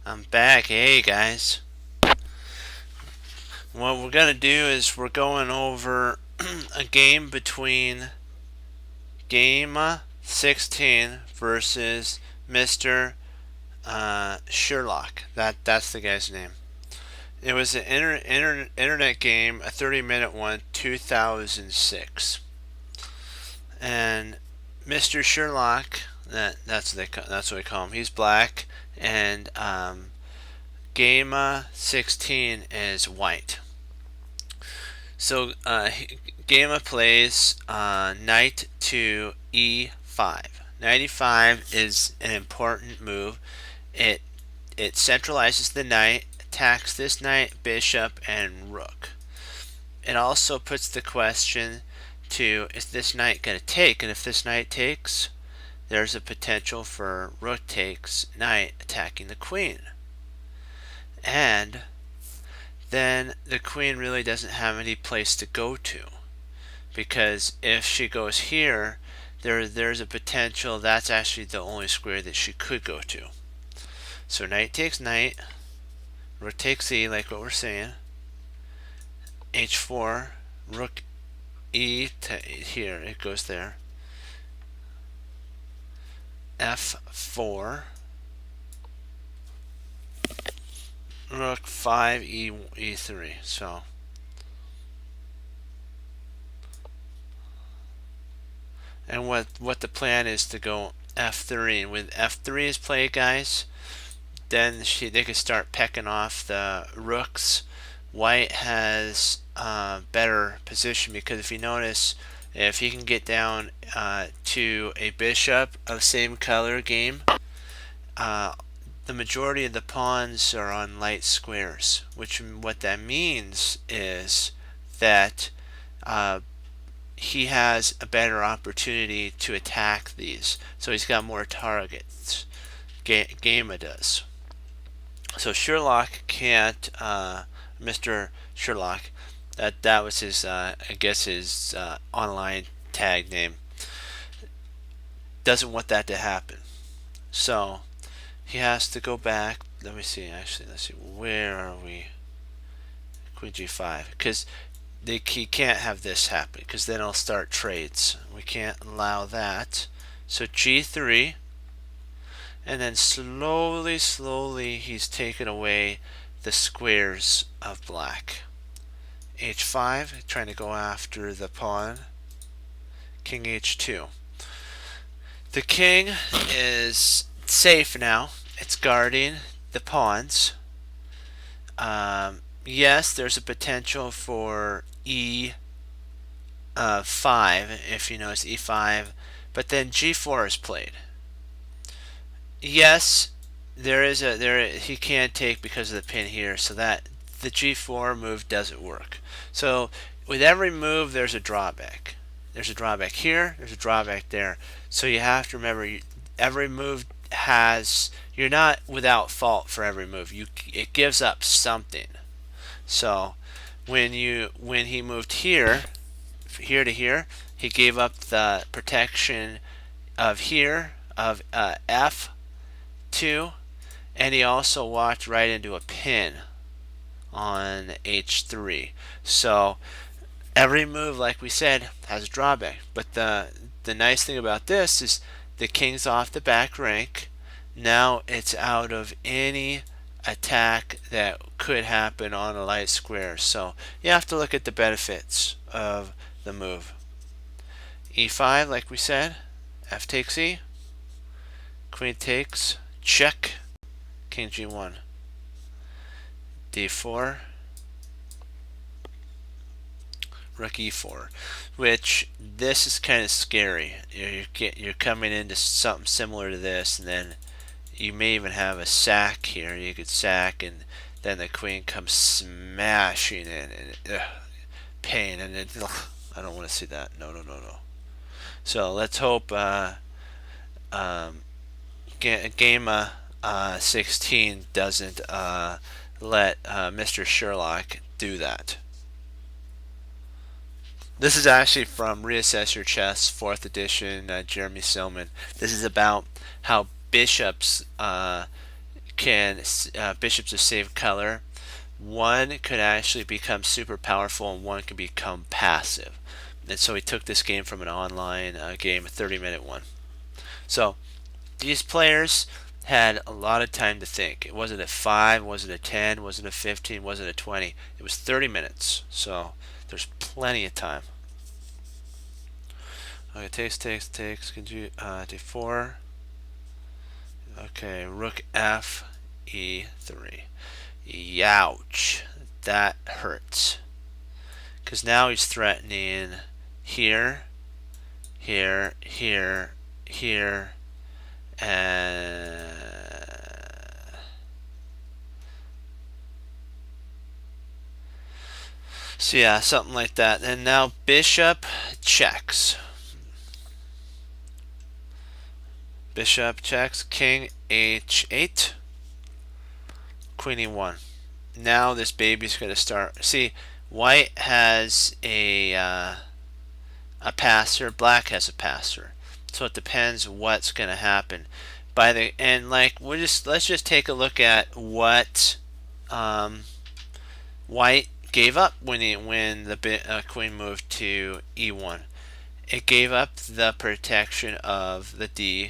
I'm back. Hey guys. What we're gonna do is we're going over a game between Game 16 versus Mr. Sherlock. That's the guy's name. It was an internet game, a 30-minute one, 2006, and Mr. Sherlock. That's what we call him. He's black, and Game 16 is white. So Gamma plays knight to e5. Knight e5 is an important move. It centralizes the knight, attacks this knight, bishop, and rook. It also puts the question to, is this knight going to take? And if this knight takes, there's a potential for rook takes, knight attacking the queen. And then the queen really doesn't have any place to go to, because if she goes here, there's a potential that's actually the only square that she could go to. So knight takes knight, rook takes e, like what we're saying, h4, rook e to here, it goes there, f4, rook 5 e3. So and what the plan is to go f3, and with f3 is played, guys, then they could start pecking off the rooks. White has better position, because if you notice, if he can get down to a bishop of same color game, the majority of the pawns are on light squares, which what that means is that he has a better opportunity to attack these. So he's got more targets. Gamma does. So Sherlock can't, Mr. Sherlock, that was his, I guess his online tag name, doesn't want that to happen. So he has to go back. Let me see, actually, let's see, where are we? Queen g5, because he can't have this happen, because then he'll start trades. We can't allow that. So g3, and then slowly he's taken away the squares of black. h5, trying to go after the pawn. King h2. The king is safe now. It's guarding the pawns. Yes, there's a potential for e5, if you notice e5, but then g4 is played. Yes, he can't take because of the pin here, so that the g4 move doesn't work. So with every move, there's a drawback. There's a drawback here, there's a drawback there. So you have to remember, every move has, you're not without fault for every move. It gives up something. So when he moved here to here, he gave up the protection of here, of f2, and he also walked right into a pin on h3. So every move, like we said, has a drawback. But the nice thing about this is the king's off the back rank. Now it's out of any attack that could happen on a light square. So you have to look at the benefits of the move. e5, like we said, f takes e, queen takes, check, king g1, d4, rook e4, which this is kind of scary. You're coming into something similar to this, and then you may even have a sack here. You could sack, and then the queen comes smashing in, and pain, and I don't want to see that. No. So let's hope Game 16 doesn't let Mr. Sherlock do that. This is actually from Reassess Your Chess, 4th edition, Jeremy Silman. This is about how bishops bishops of same color, one could actually become super powerful and one could become passive. And so he took this game from an online game, a 30-minute one. So these players had a lot of time to think. It wasn't a 5, wasn't a 10, wasn't a 15, wasn't a 20. It was 30 minutes. So there's plenty of time. Okay, takes. Can you d4? Okay, rook f, e3. Youch. That hurts. Because now he's threatening here, here, here, here, and so yeah, something like that. And now bishop checks. Bishop checks, king h8, queen e1. Now this baby's going to start. See, white has a passer, black has a passer. So it depends what's going to happen. Let's just take a look at what white gave up when the queen moved to e1. It gave up the protection of the d5.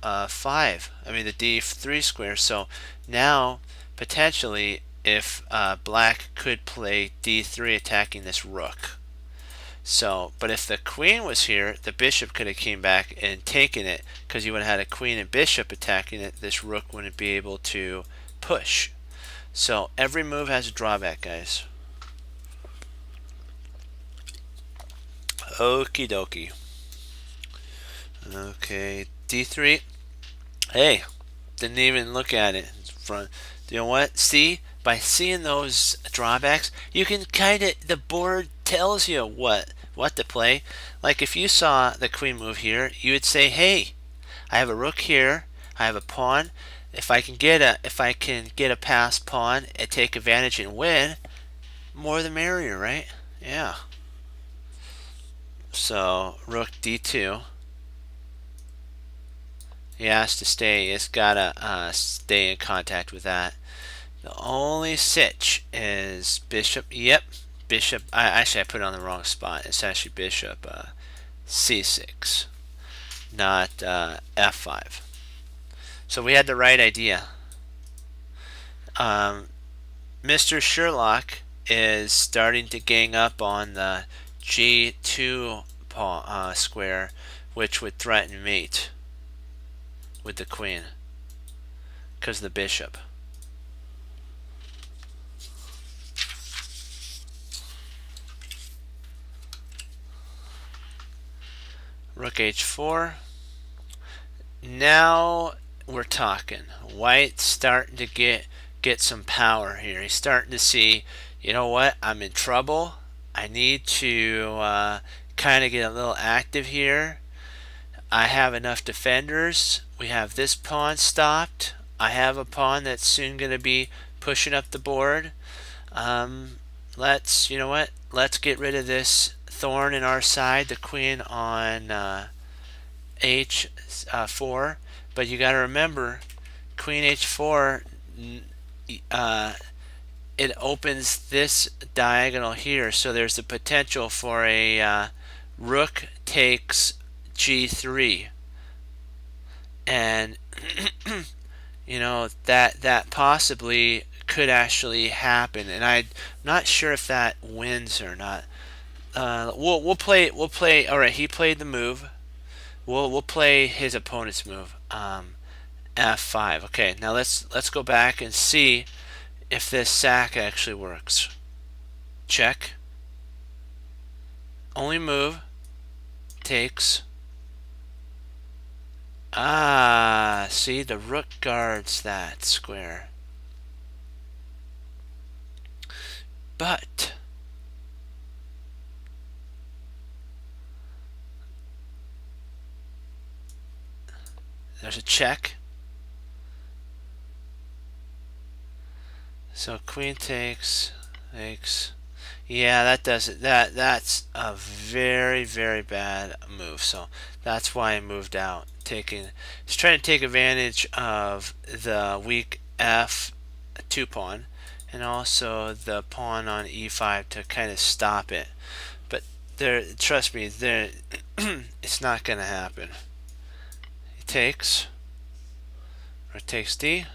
The d3 square. So now potentially, if black could play d3 attacking this rook. So, but if the queen was here, the bishop could have came back and taken it, because you would have had a queen and bishop attacking it. This rook wouldn't be able to push. So every move has a drawback, guys. Okie dokie. Okay, d3. Hey, didn't even look at it. You know what? See, by seeing those drawbacks, you can the board tells you what to play. Like if you saw the queen move here, you would say, hey, I have a rook here, I have a pawn. If I can get a passed pawn and take advantage and win, more the merrier, right? Yeah. So rook d2. He has to stay. It's gotta stay in contact with that. The only sitch is bishop. Yep, bishop. I put it on the wrong spot. It's actually bishop c6, not f5. So we had the right idea. Mr. Sherlock is starting to gang up on the g2 square, which would threaten mate with the queen because of the bishop. Rook h4. Now we're talking. White's starting to get some power here. He's starting to see, you know what, I'm in trouble. I need to kind of get a little active here. I have enough defenders. We have this pawn stopped. I have a pawn that's soon going to be pushing up the board. Let's get rid of this thorn in our side, the queen on h4. But you got to remember, queen h4, it opens this diagonal here, so there's the potential for a rook takes g3, and that possibly could actually happen, and I'm not sure if that wins or not. We'll play. All right, he played the move. We'll play his opponent's move. F5. Okay, now let's go back and see if this sack actually works. Check. Only move takes. See, the rook guards that square. But there's a check. So queen takes. Yeah, that does it. That's a very, very bad move. So that's why I moved out. He's trying to take advantage of the weak f2 pawn, and also the pawn on e5 to kind of stop it. But there, trust me, there, it's not going to happen. He takes, or takes d,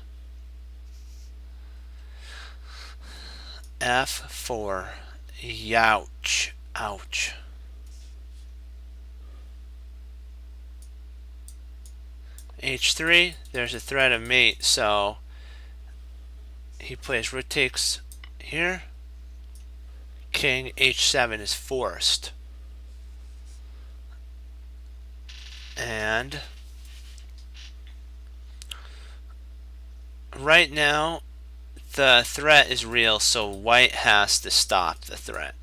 f4, youch, ouch. h3, there's a threat of mate, so he plays rook takes here. King h7 is forced. And right now the threat is real, so white has to stop the threat.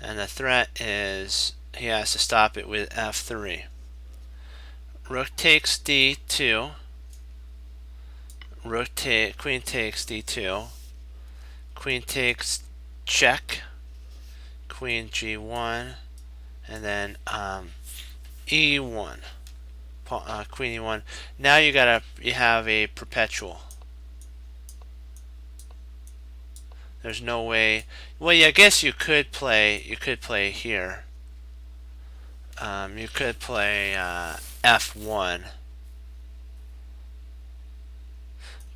And the threat is he has to stop it with f3. Rook takes d2. Queen takes d2. Queen takes check. Queen g1, and then e1. Queen e1. Now you have a perpetual. There's no way. Well, yeah, I guess you could play here. You could play f1,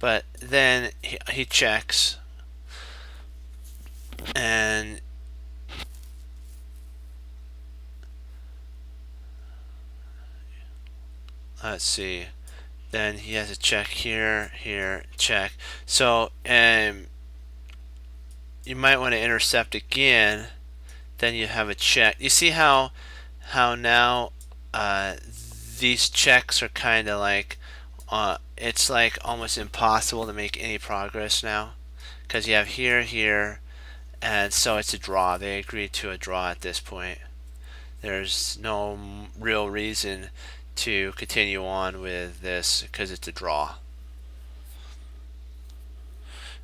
but then he checks, and let's see. Then he has a check here, check. So you might want to intercept again. Then you have a check. You see how now these checks are kind of like it's like almost impossible to make any progress now, because you have here, and so it's a draw. They agreed to a draw at this point. There's no real reason to continue on with this because it's a draw.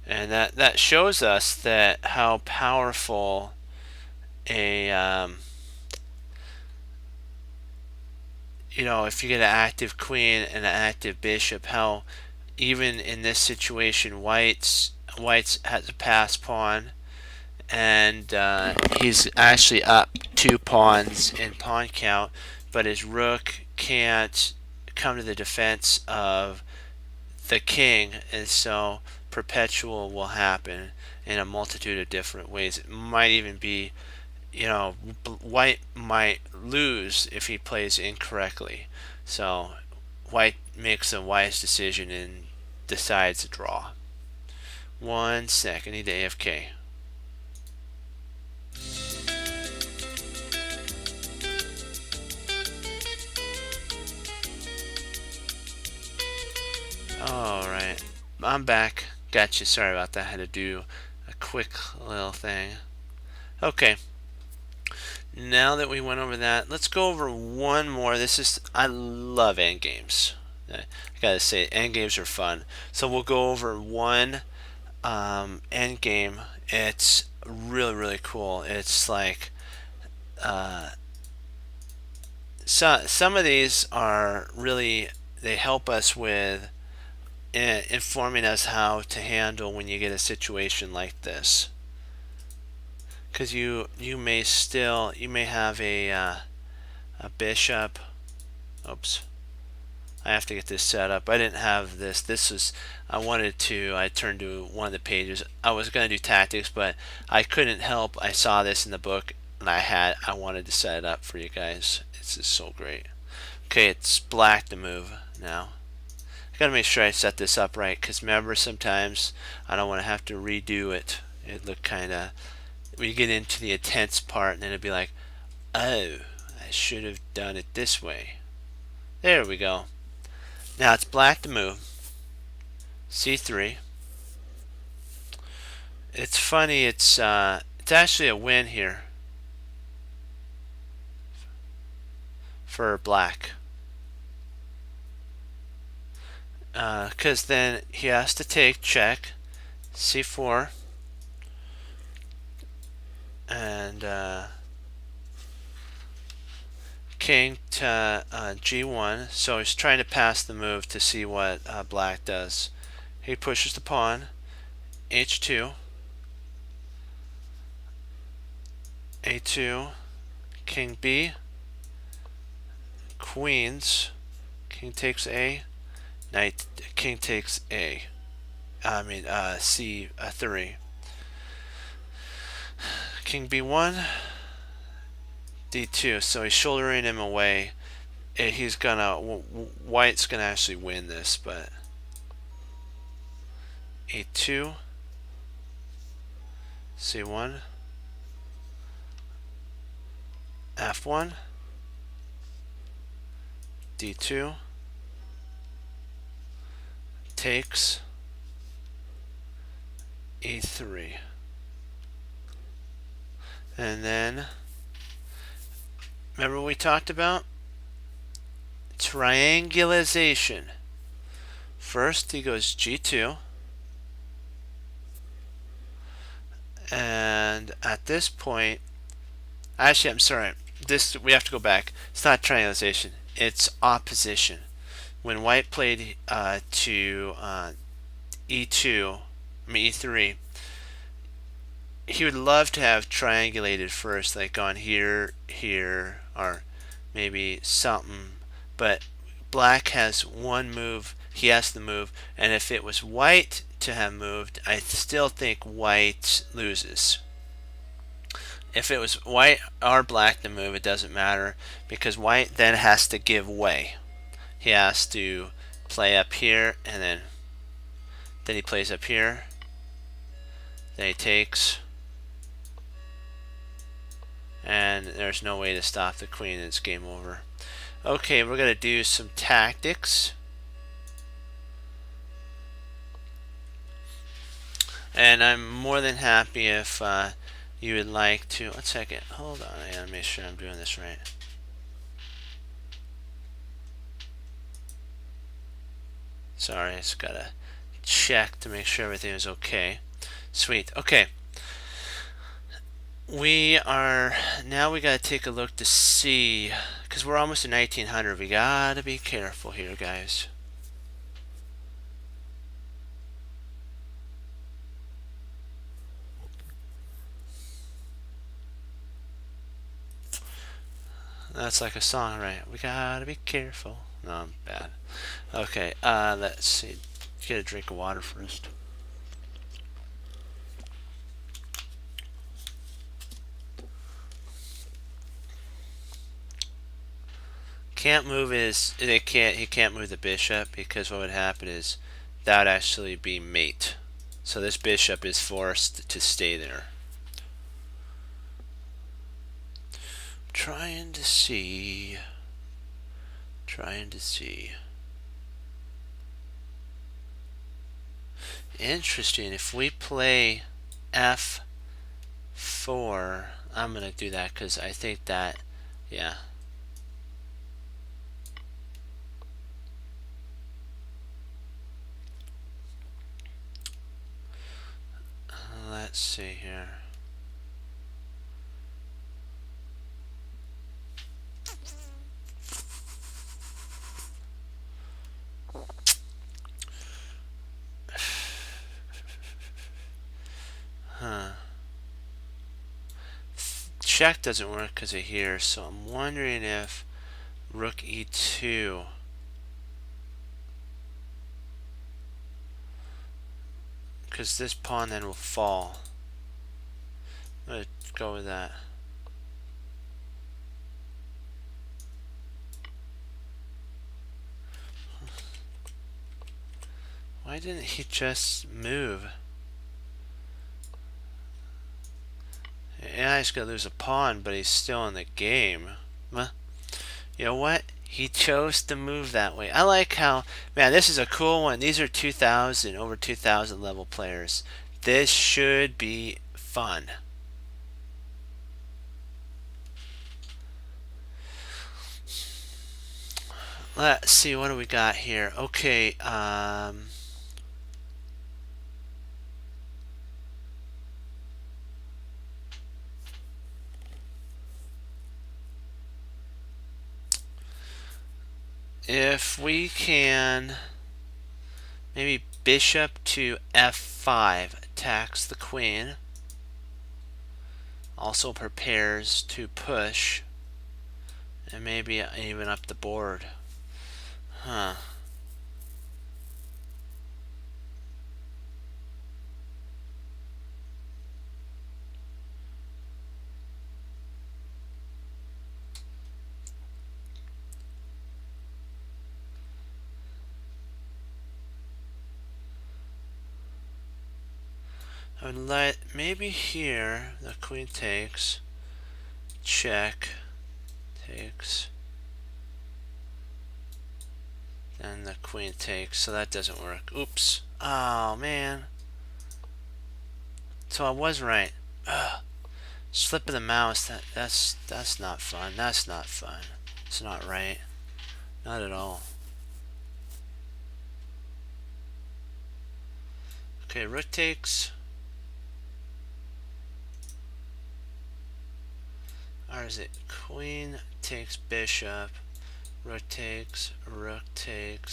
And that shows us that how powerful a if you get an active queen and an active bishop, how even in this situation white's has a pass pawn, and he's actually up 2 pawns in pawn count, but his rook can't come to the defense of the king, and so perpetual will happen in a multitude of different ways. It might even be, white might lose if he plays incorrectly. So white makes a wise decision and decides to draw. 1 second, I need to AFK. Alright, I'm back. Gotcha, sorry about that. I had to do a quick little thing. Okay, now that we went over that, let's go over one more. I love endgames. I gotta say, endgames are fun. So we'll go over one endgame. It's really cool. It's like some of these are really, they help us with informing us how to handle when you get a situation like this, because you may have a bishop. Oops, I have to get this set up. I didn't have this. I turned to one of the pages. I was going to do tactics, but I couldn't help. I saw this in the book, and I wanted to set it up for you guys. It's just so great. Okay, it's black to move now. I gotta make sure I set this up right, because remember, sometimes I don't want to have to redo it. It looked kind of, we get into the intense part, and then it'd be like, oh, I should have done it this way. There we go. Now it's black to move. C3. It's funny. It's actually a win here for black, because then he has to take check, C4, and king to G1. So he's trying to pass the move to see what black does. He pushes the pawn. H2. A2. King B. Queens. King takes A. Knight. King takes A. C3. King B1. D2. So he's shouldering him away. He's gonna. White's gonna actually win this, but. A2. C1. F1. D2. Takes. E3. And then, remember what we talked about? Triangulation. First he goes G2. And at this point, actually I'm sorry, we have to go back. It's not triangulation, it's opposition. When white played to E3, he would love to have triangulated first, like on here, here, or maybe something. But black has one move, he has to move, and if it was white to have moved, I still think white loses. If it was white or black to move, it doesn't matter, because white then has to give way. He has to play up here, and then he plays up here. Then he takes, and there's no way to stop the queen. It's game over. Okay, we're gonna do some tactics, and I'm more than happy if you would like to. 1 second, hold on. I gotta make sure I'm doing this right. Sorry, I just gotta check to make sure everything is okay. Sweet. Okay. We gotta take a look to see, because we're almost in 1900. We gotta be careful here, guys. That's like a song, right? We gotta be careful. No, I'm bad. Okay, let's see. Get a drink of water first. Can't move he can't move the bishop, because what would happen is that would actually be mate. So this bishop is forced to stay there. Trying to see. Interesting. If we play F4, I'm gonna do that because I think that, yeah. Let's see here. Check doesn't work because of here, so I'm wondering if rook e2. Because this pawn then will fall. I'm going to go with that. Why didn't he just move? Yeah, he's going to lose a pawn, but he's still in the game. Well, you know what? He chose to move that way. I like how, man, this is a cool one. These are 2,000, over 2,000 level players. This should be fun. Let's see, what do we got here? Okay, if we can maybe bishop to f5, attacks the queen. Also prepares to push, and maybe even up the board. Huh. I would let maybe here the queen takes, check, takes, then the queen takes, so that doesn't work. Oops. Oh man. So I was right. Ugh. Slip of the mouse. That's not fun. That's not fun. It's not right. Not at all. Okay, rook takes. Or is it queen takes bishop, rook takes,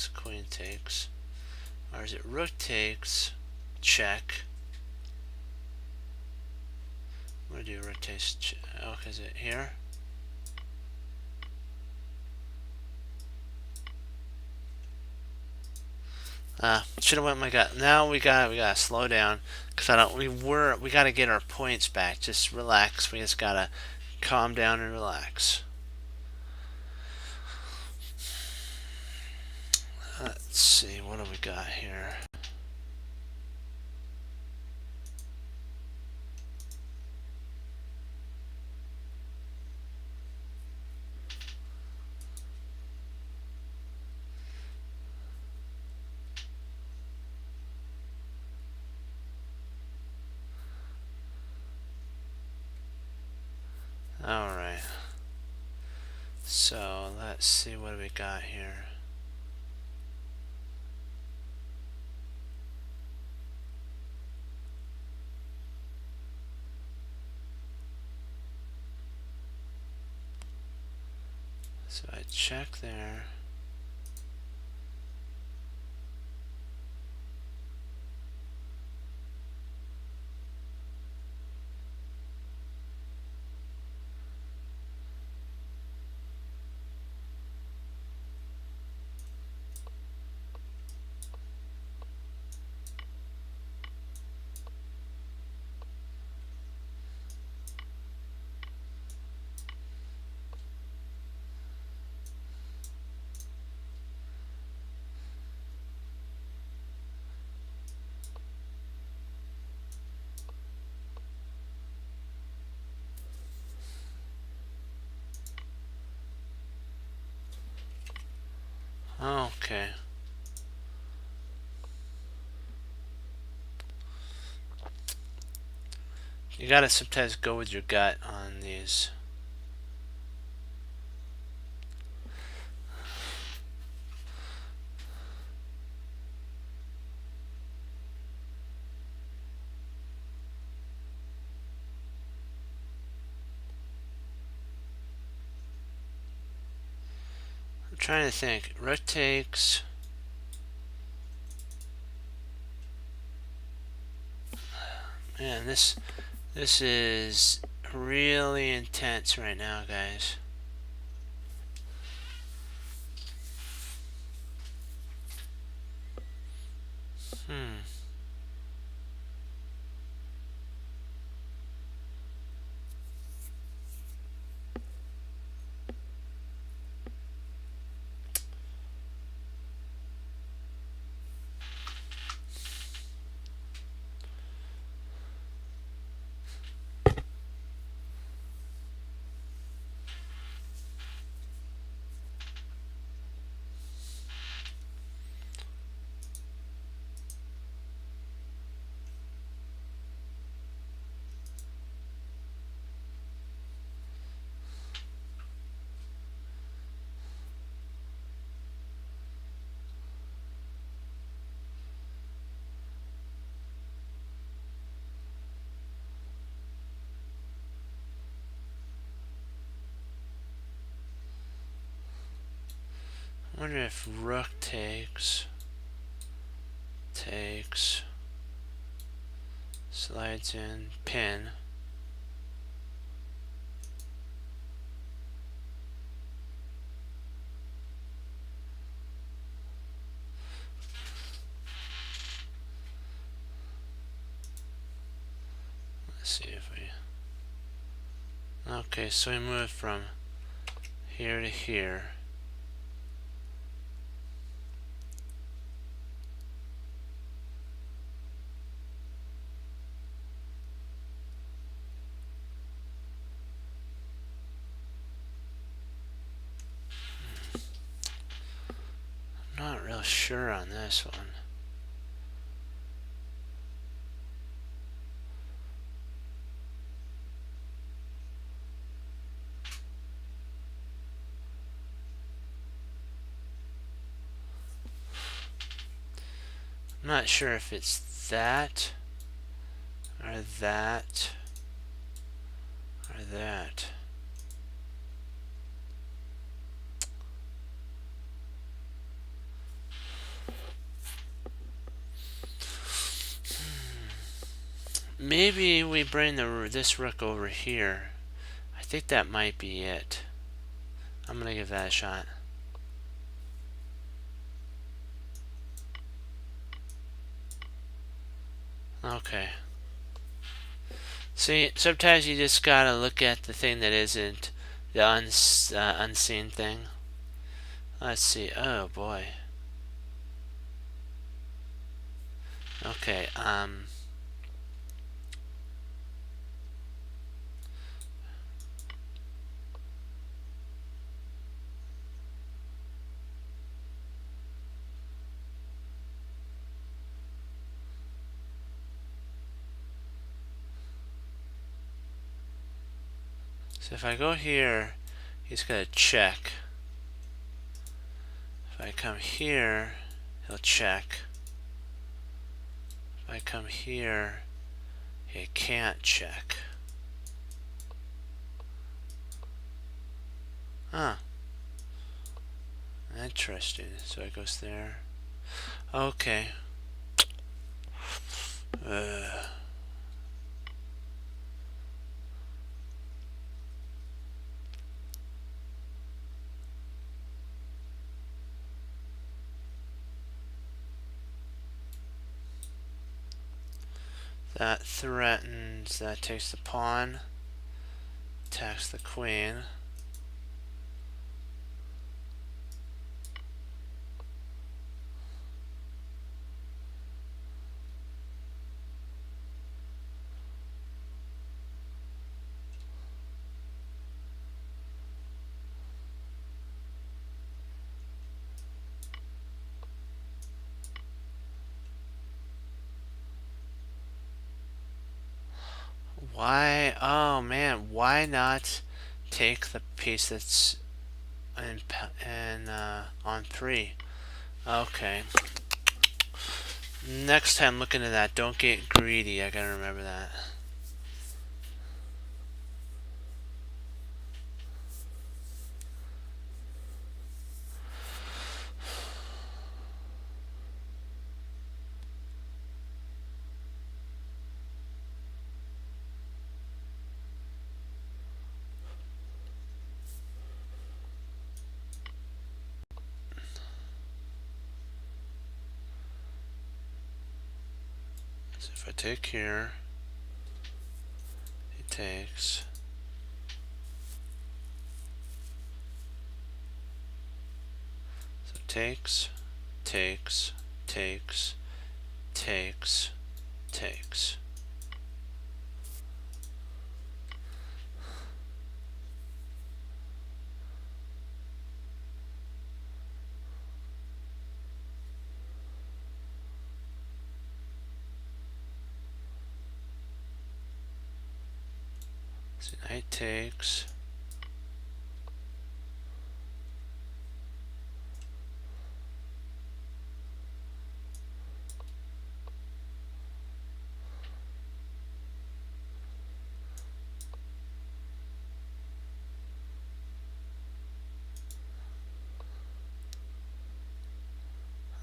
queen takes? Or is it rook takes, check? I'm gonna do rook takes, oh, is it here? Should have went my gut. Now we gotta slow down, cause we gotta get our points back. Just relax. We just gotta calm down and relax. Let's see, what do we got here? Alright. So let's see what we got here. So I check there. Okay. You gotta sometimes go with your gut on these. I'm trying to think. Rook takes. Man, this is really intense right now, guys. Hmm. I wonder if rook takes takes, slides in, pin. Let's see if we... Okay, so we moved from here to here. I'm not real sure on this one. I'm not sure if it's that, or that, or that. Maybe we bring this rook over here. I think that might be it. I'm gonna give that a shot. Okay. See, sometimes you just gotta look at the thing that isn't the unseen thing. Let's see. Oh boy. Okay. So if I go here, he's gonna check. If I come here, he'll check. If I come here, he can't check. Huh. Interesting. So it goes there. Okay. That threatens, that takes the pawn, attacks the queen. Why? Oh man, why not take the piece that's in on 3? Okay. Next time, look into that. Don't get greedy. I gotta remember that. So if I take here, he takes. So takes, takes, takes, takes, takes. So knight takes.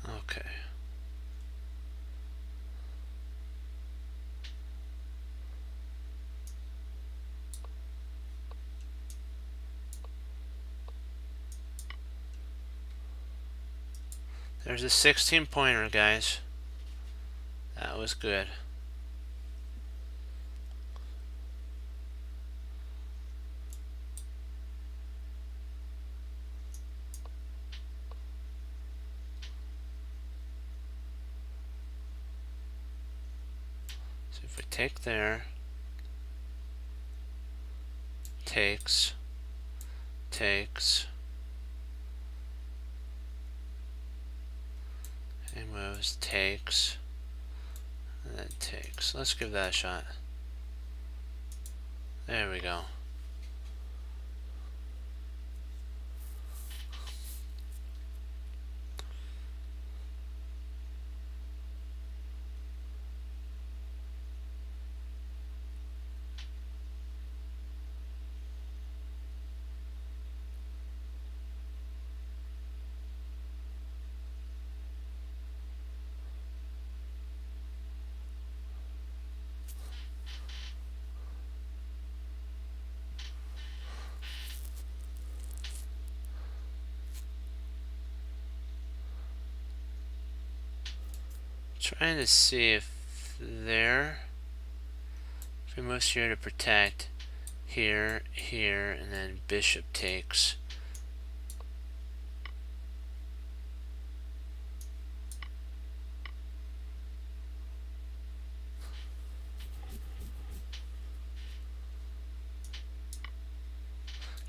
Okay. There's a 16 pointer, guys. That was good. So if we take there, takes, and moves, takes, and then takes. Let's give that a shot. There we go. Trying to see if there, if we move here to protect, here, here, and then bishop takes.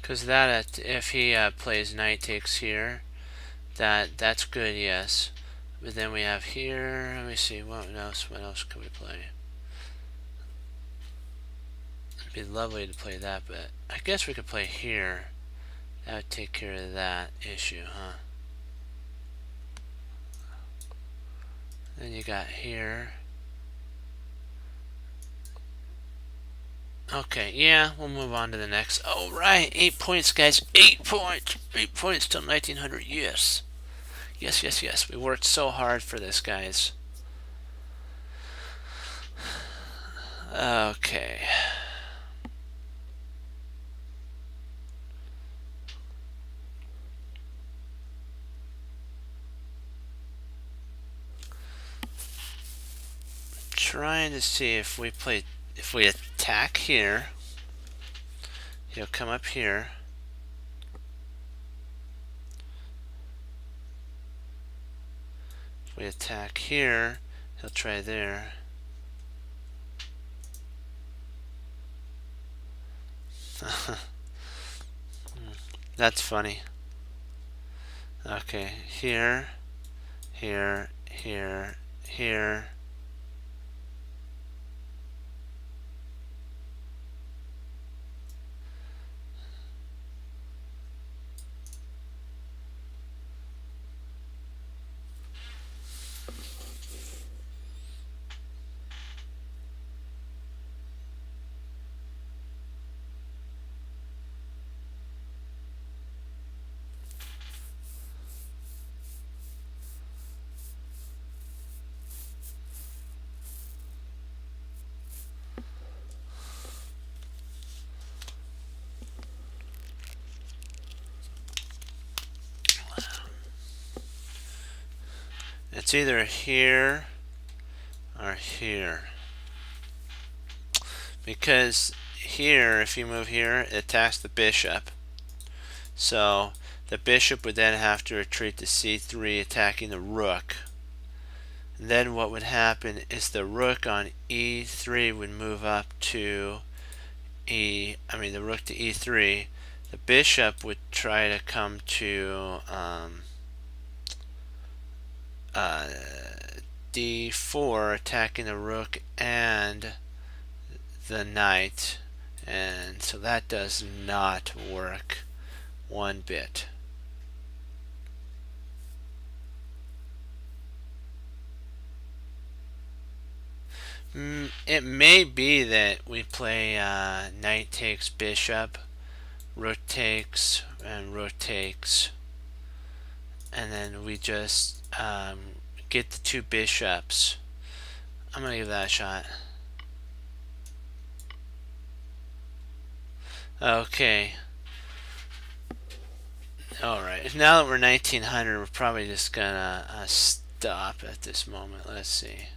Because that, if he plays knight takes here, that's good, yes. But then we have here, let me see, what else can we play? It'd be lovely to play that, but I guess we could play here. That would take care of that issue, huh? Then you got here. Okay, yeah, we'll move on to the next. Oh, right, 8 points, guys. 8 points. 8 points till 1900, yes. Yes, yes, yes. We worked so hard for this, guys. Okay. Trying to see if we attack here, he'll come up here. If we attack here, he'll try there. That's funny. Okay, here, here, here, here. It's either here or here. Because here, if you move here, it attacks the bishop. So the bishop would then have to retreat to c3, attacking the rook. And then what would happen is the rook on e3 would move up to the rook to e3. The bishop would try to come to d4, attacking the rook and the knight, and so that does not work one bit. It may be that we play knight takes bishop, rook takes, and rook takes, and then we just get the two bishops. I'm gonna give that a shot. Okay. Alright, now that we're 1900, we're probably just gonna stop at this moment. Let's see.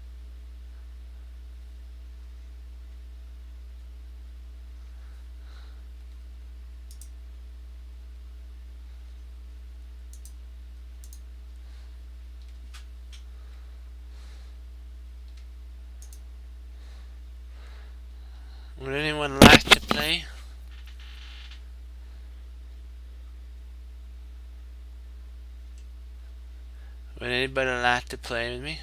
Would anyone like to play? Would anybody like to play with me?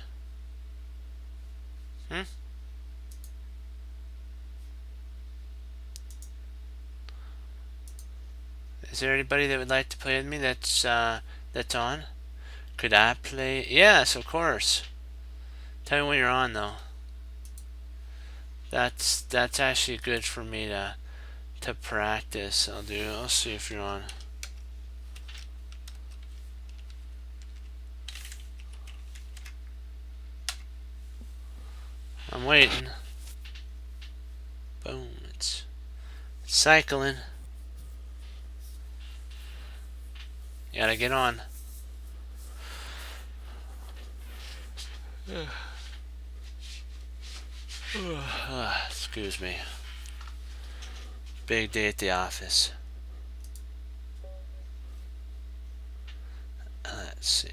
Is there anybody that would like to play with me that's on? Could I play? Yes, of course. Tell me when you're on though. That's actually good for me to practice. I'll see if you're on. I'm waiting. Boom, it's cycling. You gotta get on. Excuse me. Big day at the office. Let's see.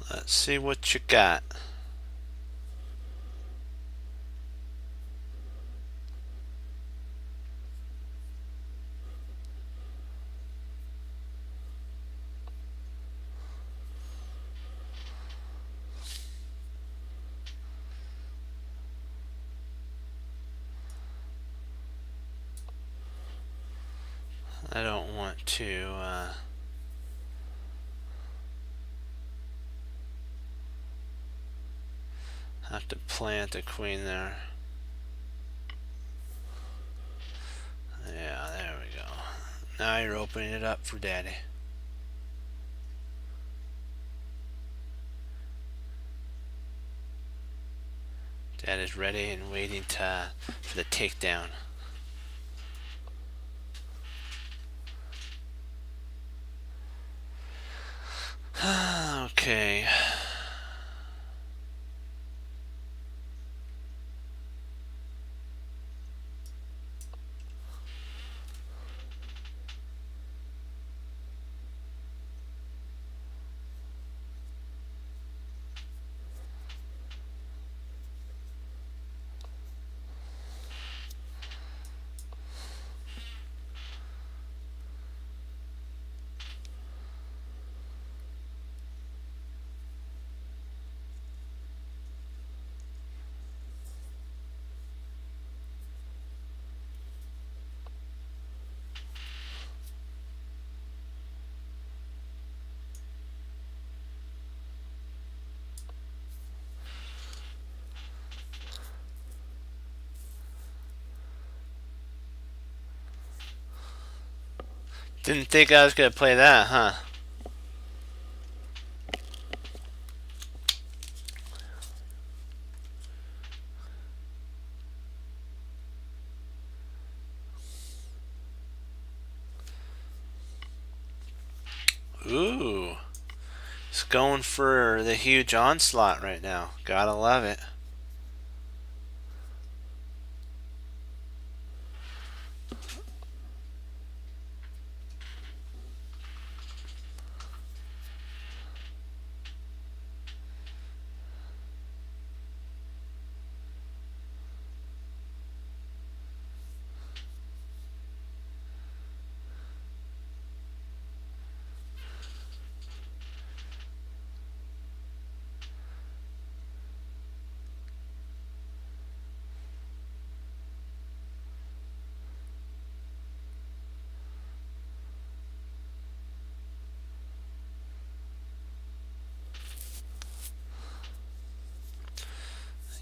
Let's see what you got. I don't want to have to plant a queen there. Yeah, there we go. Now you're opening it up for daddy. Dad is ready and waiting for the takedown. Okay. Didn't think I was gonna play that, huh? Ooh. It's going for the huge onslaught right now. Gotta love it.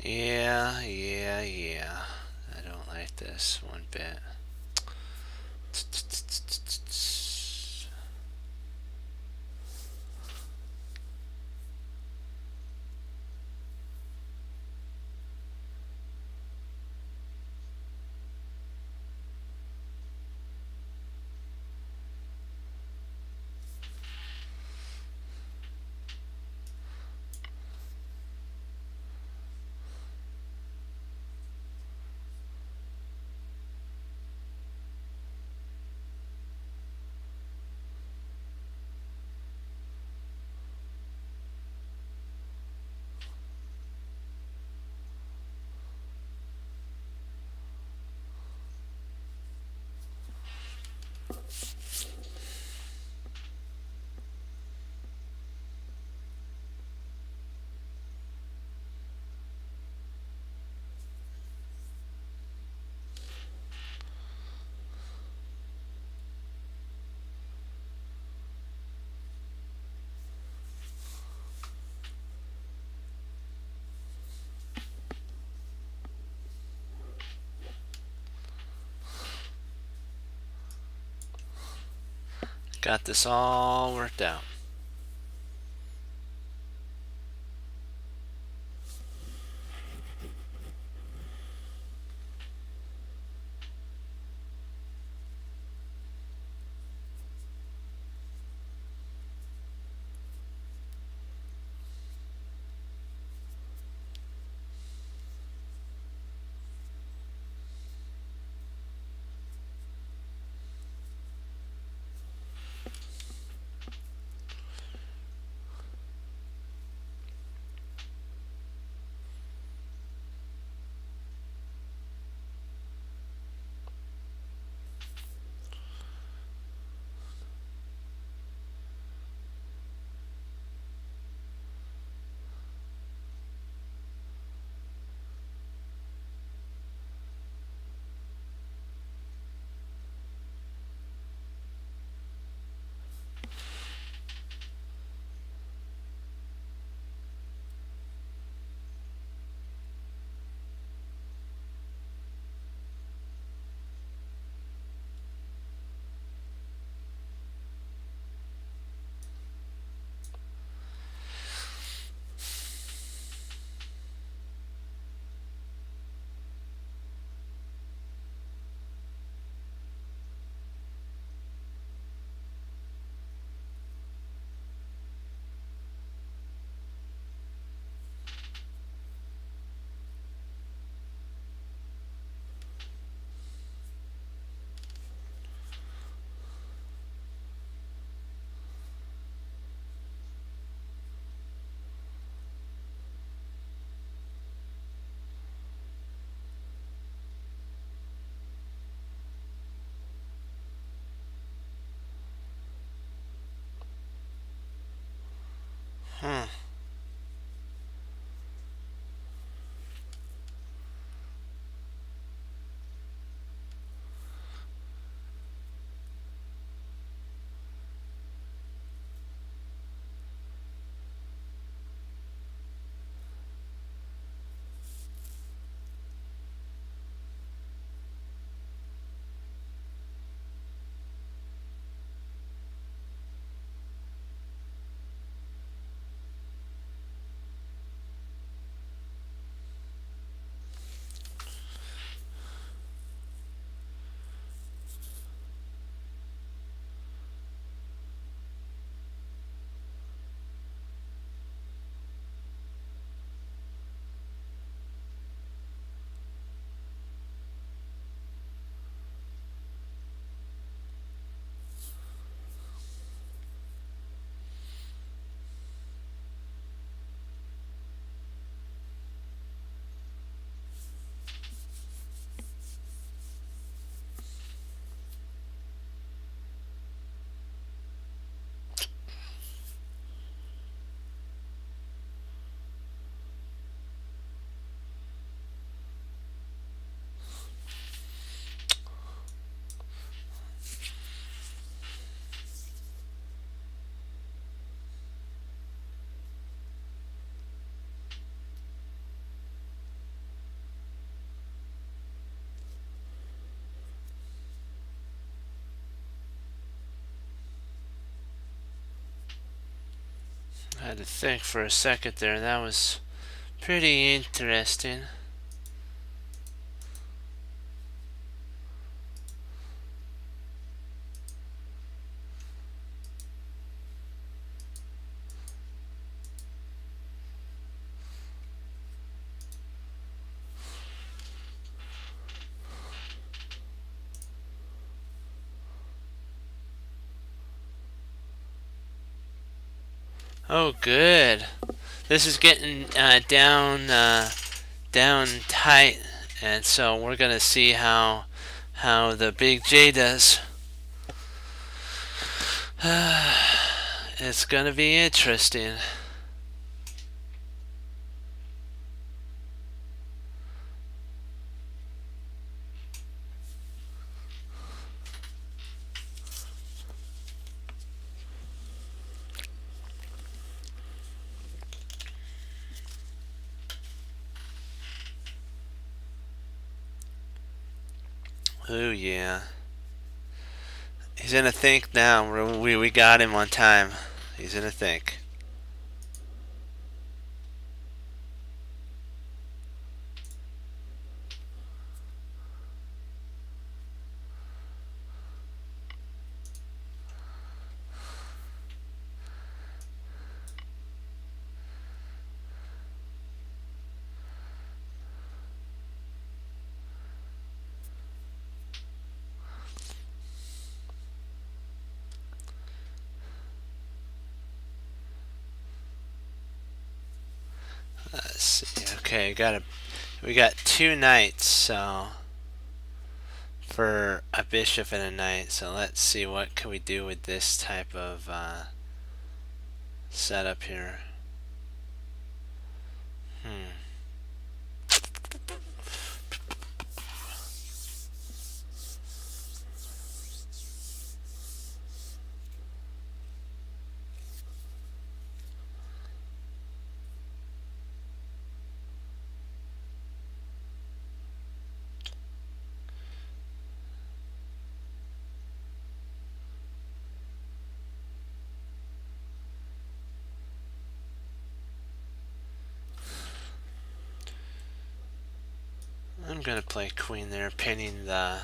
Yeah. I don't like this one bit. Got this all worked out. Hmm. Had to think for a second there. That was pretty interesting. Oh, good. This is getting down tight, and so we're gonna see how the Big J does. It's gonna be interesting. Oh yeah. He's in a think now. We got him on time. He's in a think. Let's see. Okay, we got two knights, so for a bishop and a knight. So let's see what can we do with this type of setup here. Hmm. I'm gonna play queen there, pinning the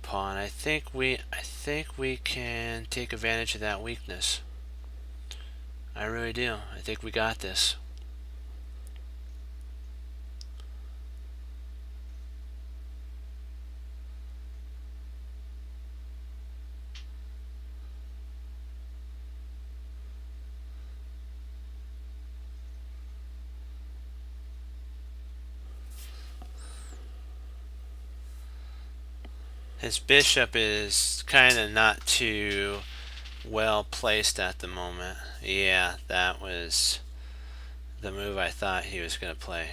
pawn. I think we can take advantage of that weakness. I really do. I think we got this. His bishop is kind of not too well placed at the moment. Yeah, that was the move I thought he was going to play.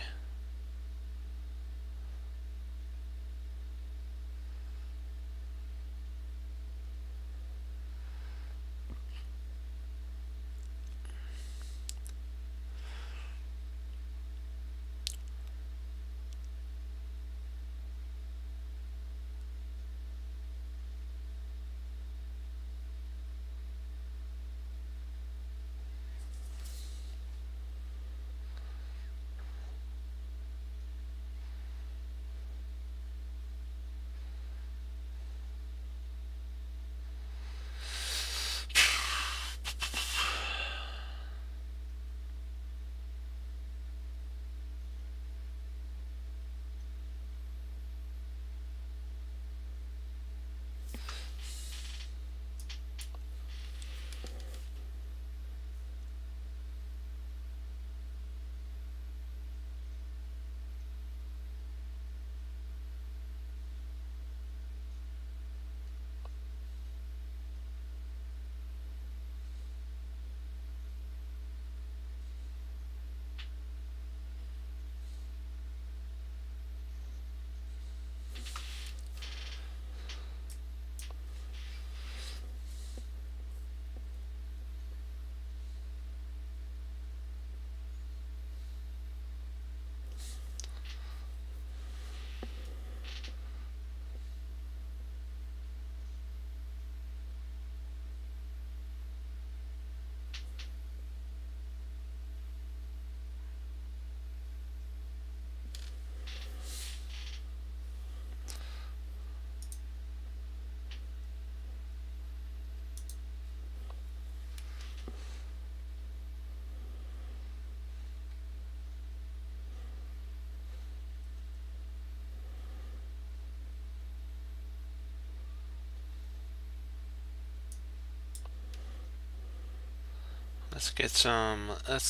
Let's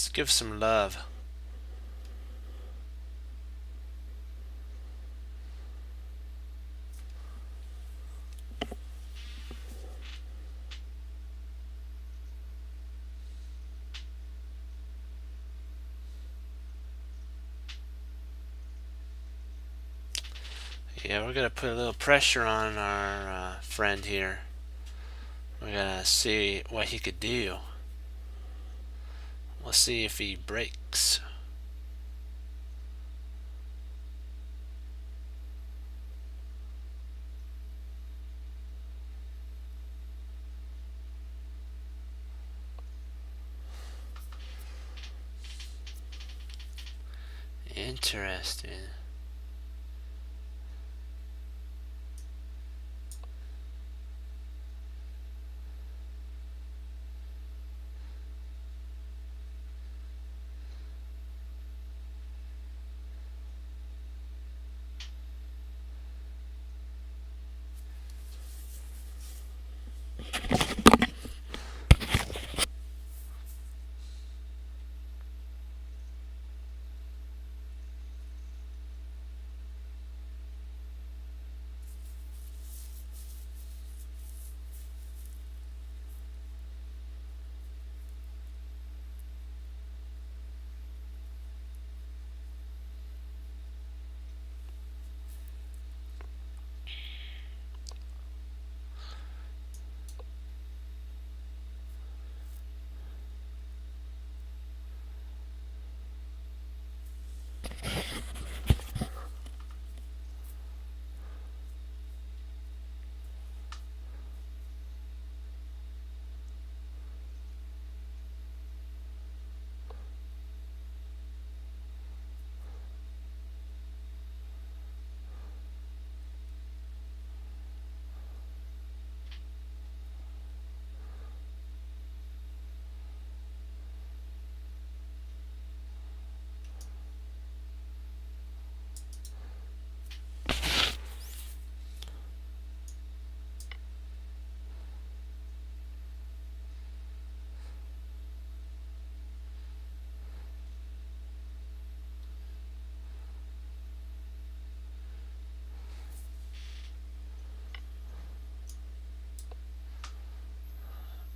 give some love. Yeah, we're gonna put a little pressure on our friend here. We're gonna see what he could do. We'll see if he breaks. Interesting.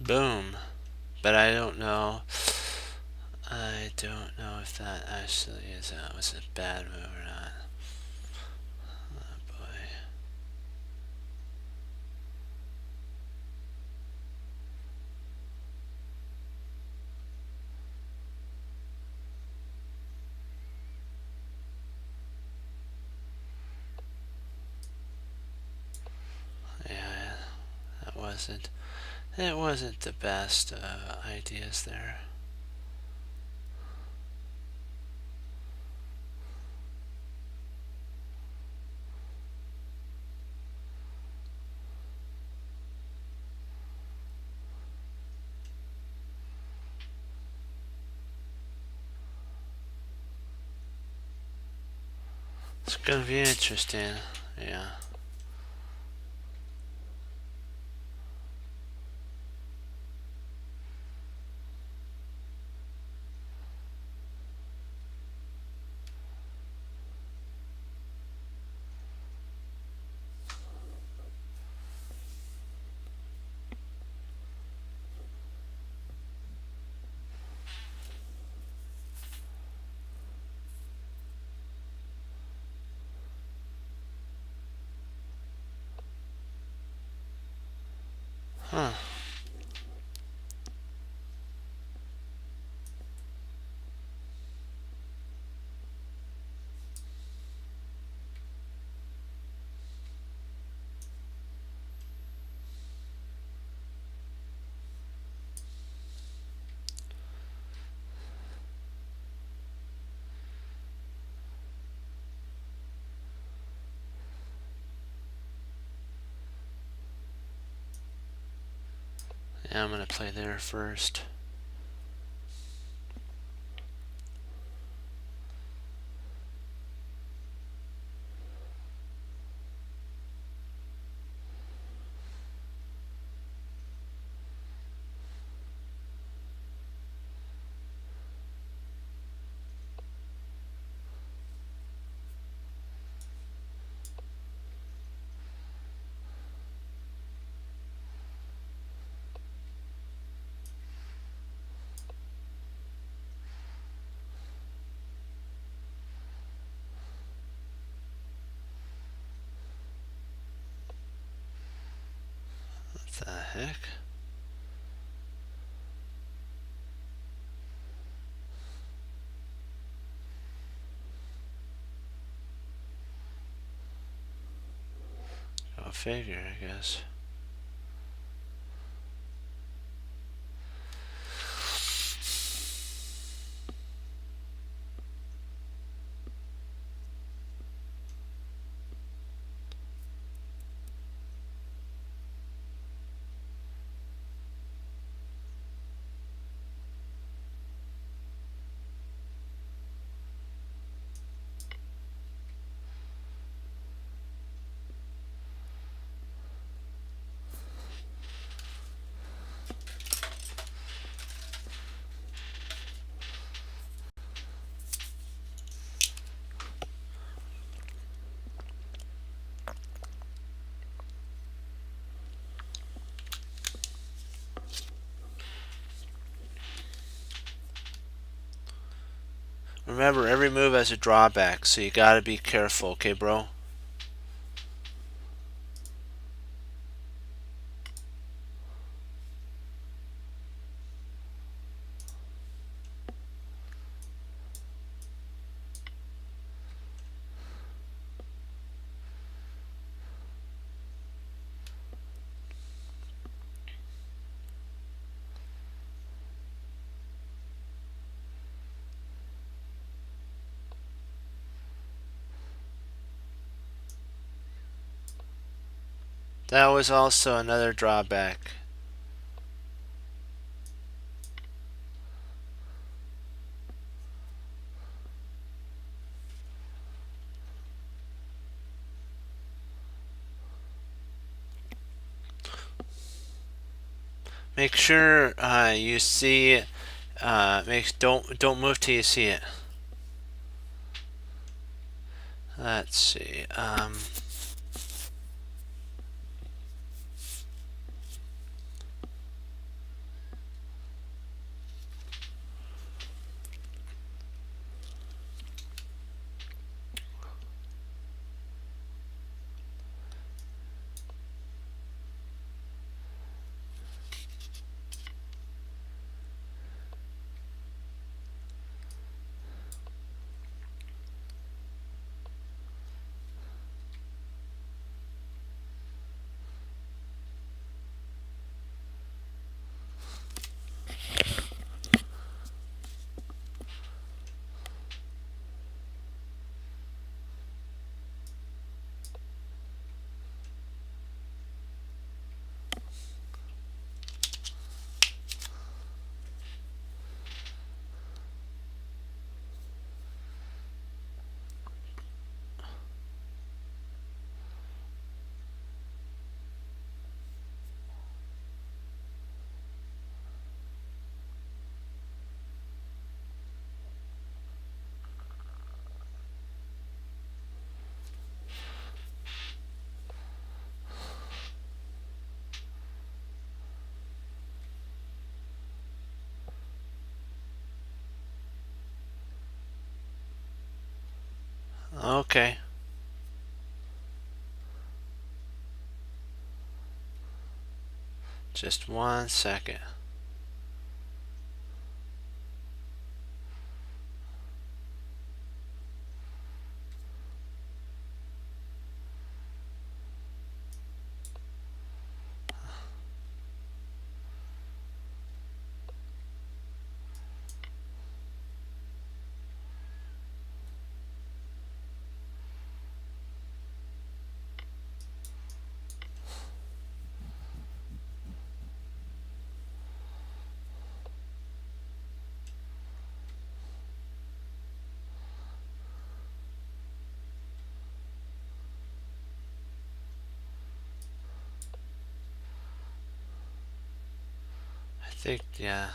Boom. But I don't know. I don't know if that actually was a bad move or not. Oh boy. Yeah, that wasn't. It wasn't the best ideas there. It's gonna be interesting. Yeah. Huh. Yeah, I'm gonna play there first. heck? Go figure, I guess. Remember, every move has a drawback, so you gotta be careful, okay, bro? That was also another drawback. Make sure you see. Don't move till you see it. Let's see. Okay. Just 1 second. I think, yeah.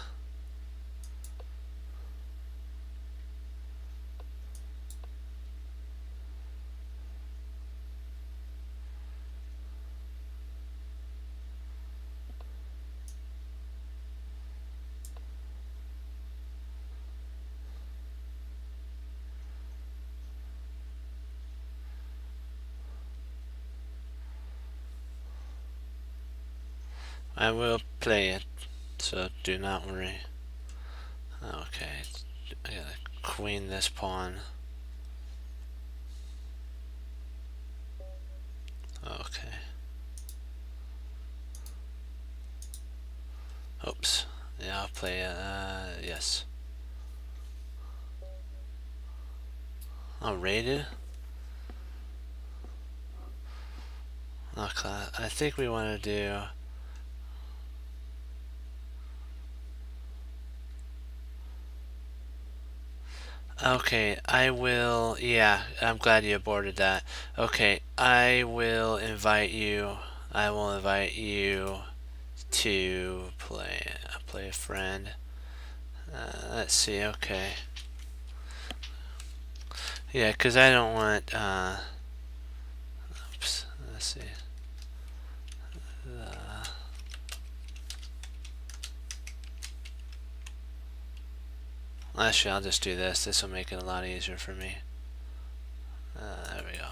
I will play it, so do not worry. Okay, I gotta queen this pawn. Okay. Oops. Yeah, I'll play it. Yes. Oh, rated? Okay, I think we want to do... Okay, I will... Yeah, I'm glad you aborted that. Okay, I will invite you. I will invite you to play a friend. Let's see, okay. Yeah, because I don't want... oops, let's see. Actually, I'll just do this. This will make it a lot easier for me. There we go.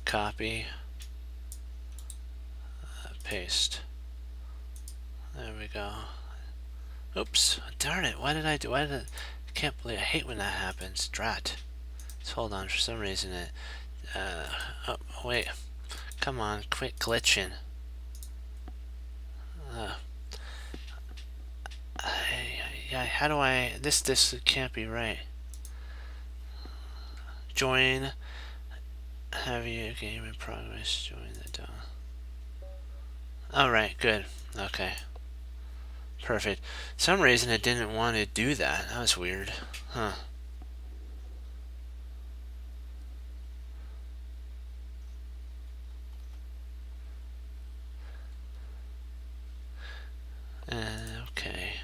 Copy. Paste. There we go. Oops. Darn it. Why did I do... Why did I can't believe... I hate when that happens. Drat. Let's hold on. For some reason it... oh, wait. Come on. Quit glitching. Yeah, how do I... This can't be right. Join. Have you game in progress? Join the DOM. Alright, good. Okay. Perfect. Some reason it didn't want to do that. That was weird. Huh. Okay.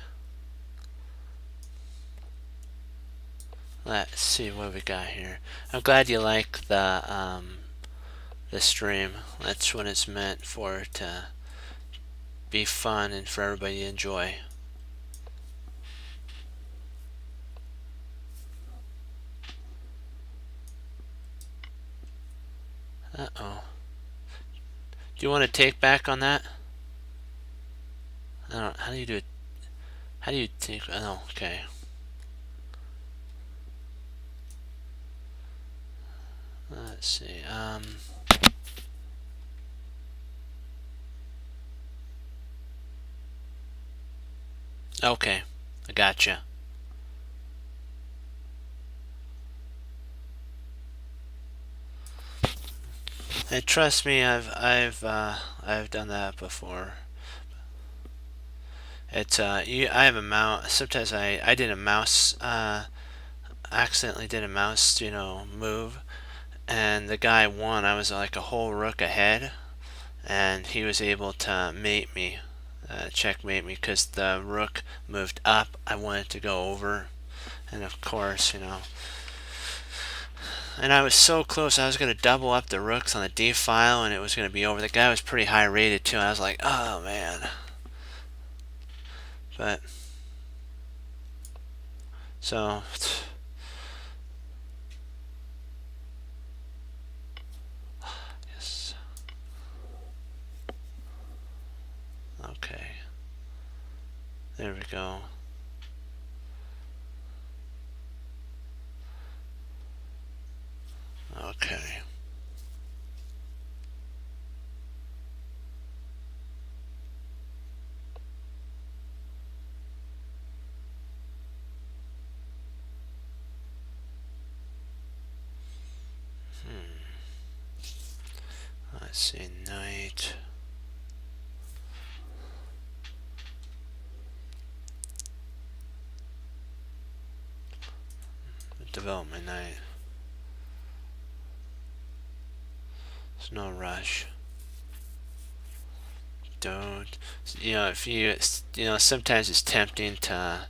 Let's see what we got here. I'm glad you like the stream. That's what it's meant for, to be fun and for everybody to enjoy. Uh-oh. Do you want to take back on that? I don't know. How do you do it? How do you take... Oh, okay. Let's see. Okay. I gotcha. And trust me, I've done that before. It's I have a mouse. Sometimes I did a mouse accidentally did a mouse move, and the guy won. I was like a whole rook ahead, and he was able to mate me, checkmate me, because the rook moved up. I wanted to go over, and of course, and I was so close. I was going to double up the rooks on the D file, and it was going to be over. The guy was pretty high rated too. And I was like, oh man. But so yes. Okay. There we go. Okay. Let's see, knight. Develop my knight. There's no rush. Don't, if sometimes it's tempting to,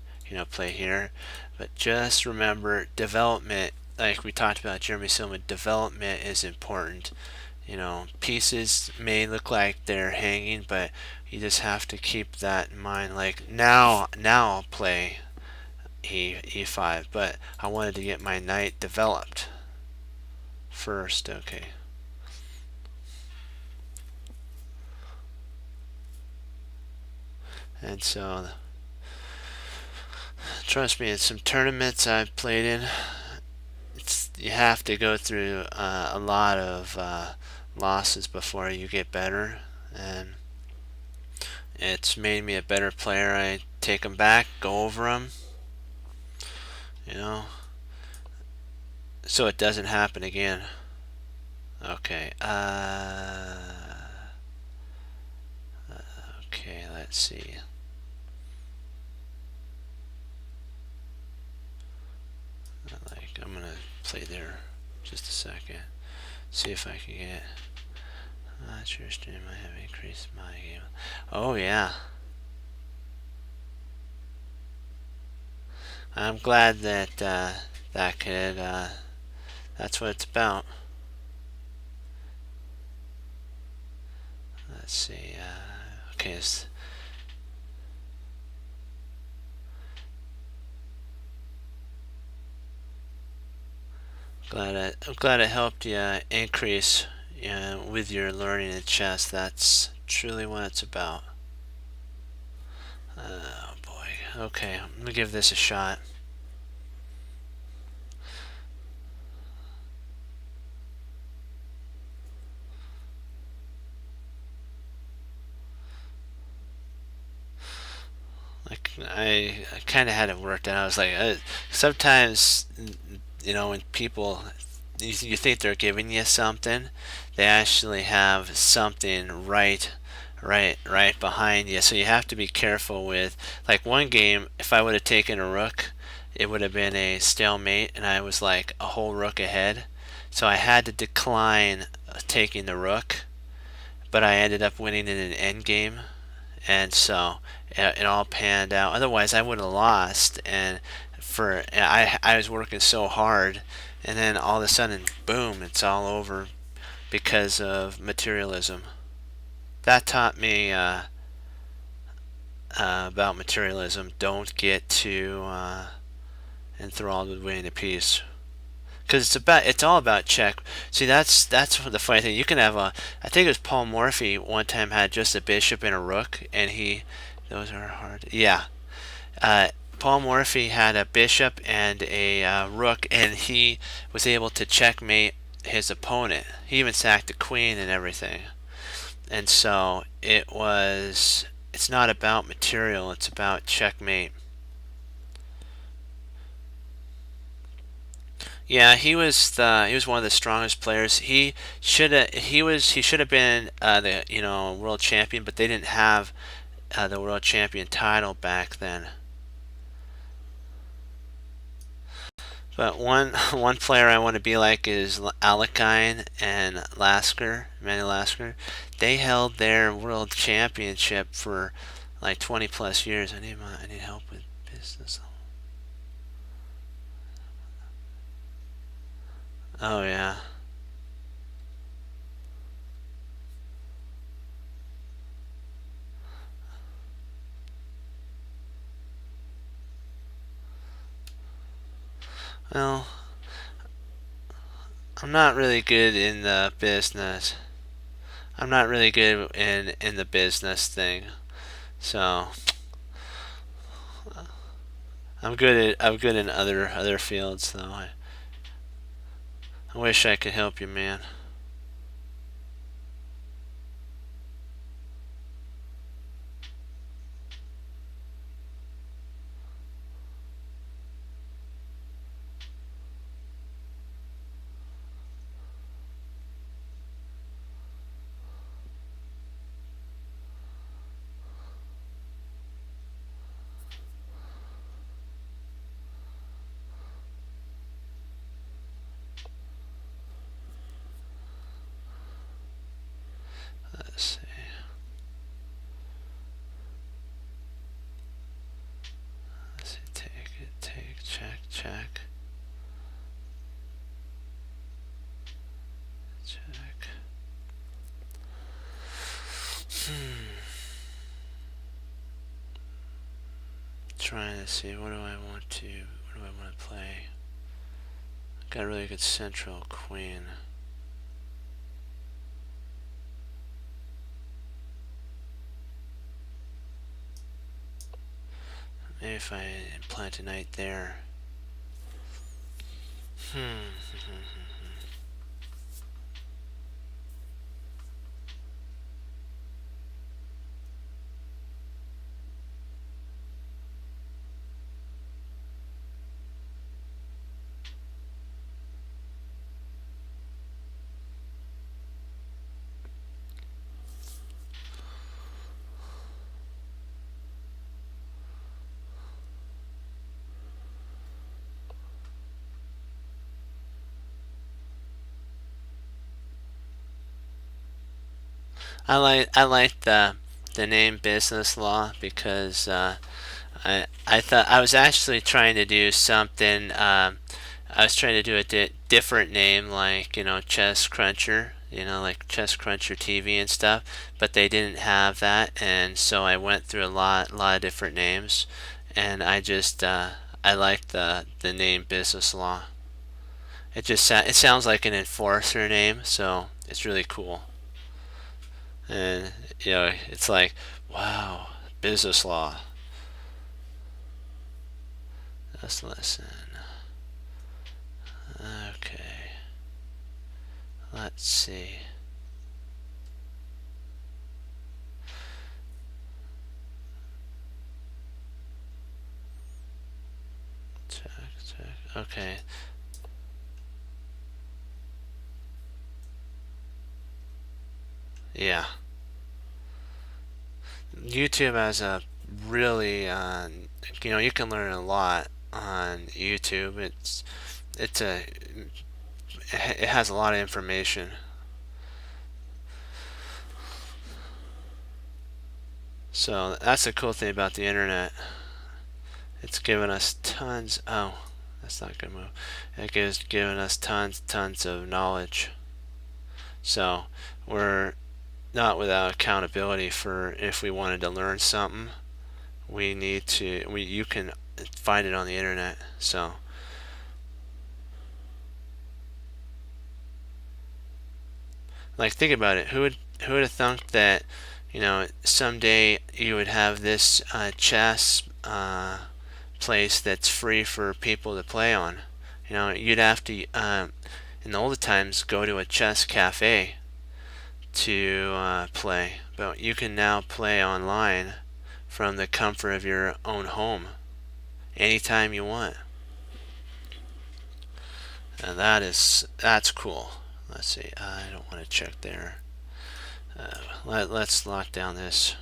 play here, but just remember, development, like we talked about Jeremy Silva, development is important. Pieces may look like they're hanging, but you just have to keep that in mind. Like now I'll play e5, but I wanted to get my knight developed first. Okay. And so, trust me, in some tournaments I've played in, you have to go through a lot of losses before you get better, and it's made me a better player. I take them back, go over them, you know, so it doesn't happen again. Okay, okay, let's see. I'm gonna play there just a second. See if I can get. Not your stream. I have increased my game. Oh yeah. I'm glad that that could. That's what it's about. Let's see. Okay. I'm glad it helped you increase with your learning in chess. That's truly what it's about. Oh boy. Okay, I'm gonna give this a shot. Like I kind of had it worked out. I was like, sometimes, when people, you think they're giving you something, they actually have something right behind you. So you have to be careful with, like one game, if I would have taken a rook, it would have been a stalemate, and I was like a whole rook ahead. So I had to decline taking the rook, but I ended up winning in an endgame, and so it all panned out. Otherwise, I would have lost. And I was working so hard, and then all of a sudden, boom, it's all over because of materialism. That taught me about materialism. Don't get too enthralled with winning a piece, because it's all about check. See, that's the funny thing. You can have I think it was Paul Morphy one time had just a bishop and a rook, and those are hard. Yeah, uh, Paul Morphy had a bishop and a rook, and he was able to checkmate his opponent. He even sacked the queen and everything. And so it's not about material, it's about checkmate. Yeah, he was one of the strongest players. He should have been the world champion, but they didn't have the world champion title back then. But one player I want to be like is Alekhine and Lasker, Manuel Lasker. They held their world championship for like 20 plus years. I need help with business. Oh yeah. Well, I'm not really good in the business. I'm not really good in the business thing. So I'm good in other fields though. I wish I could help you, man. Let's see. Let's see. Take, check. Check. Trying to see what do I want to play. Got a really good central queen. Maybe if I implant a knight there. I like the name business law because I thought I was actually trying to do something. I was trying to do a different name, like Chess Cruncher, like Chess Cruncher TV and stuff, but they didn't have that, and so I went through a lot of different names, and I like the name business law. It sounds like an enforcer name, so it's really cool. And it's like, wow, business law. Let's listen. Okay, let's see. Check, check. Okay. Yeah. YouTube has a really, you can learn a lot on YouTube. It's a, it has a lot of information. So that's the cool thing about the internet. It's given us tons. Oh, that's not a good move. It gives given us tons of knowledge. So we're not without accountability for if we wanted to learn something. We need to. You can find it on the internet. So like think about it. Who would have thunk that someday you would have this chess place that's free for people to play on. You'd have to in the older times go to a chess cafe to play, but you can now play online from the comfort of your own home anytime you want. And that's cool. Let's see. I don't want to check there. Let's lock down this.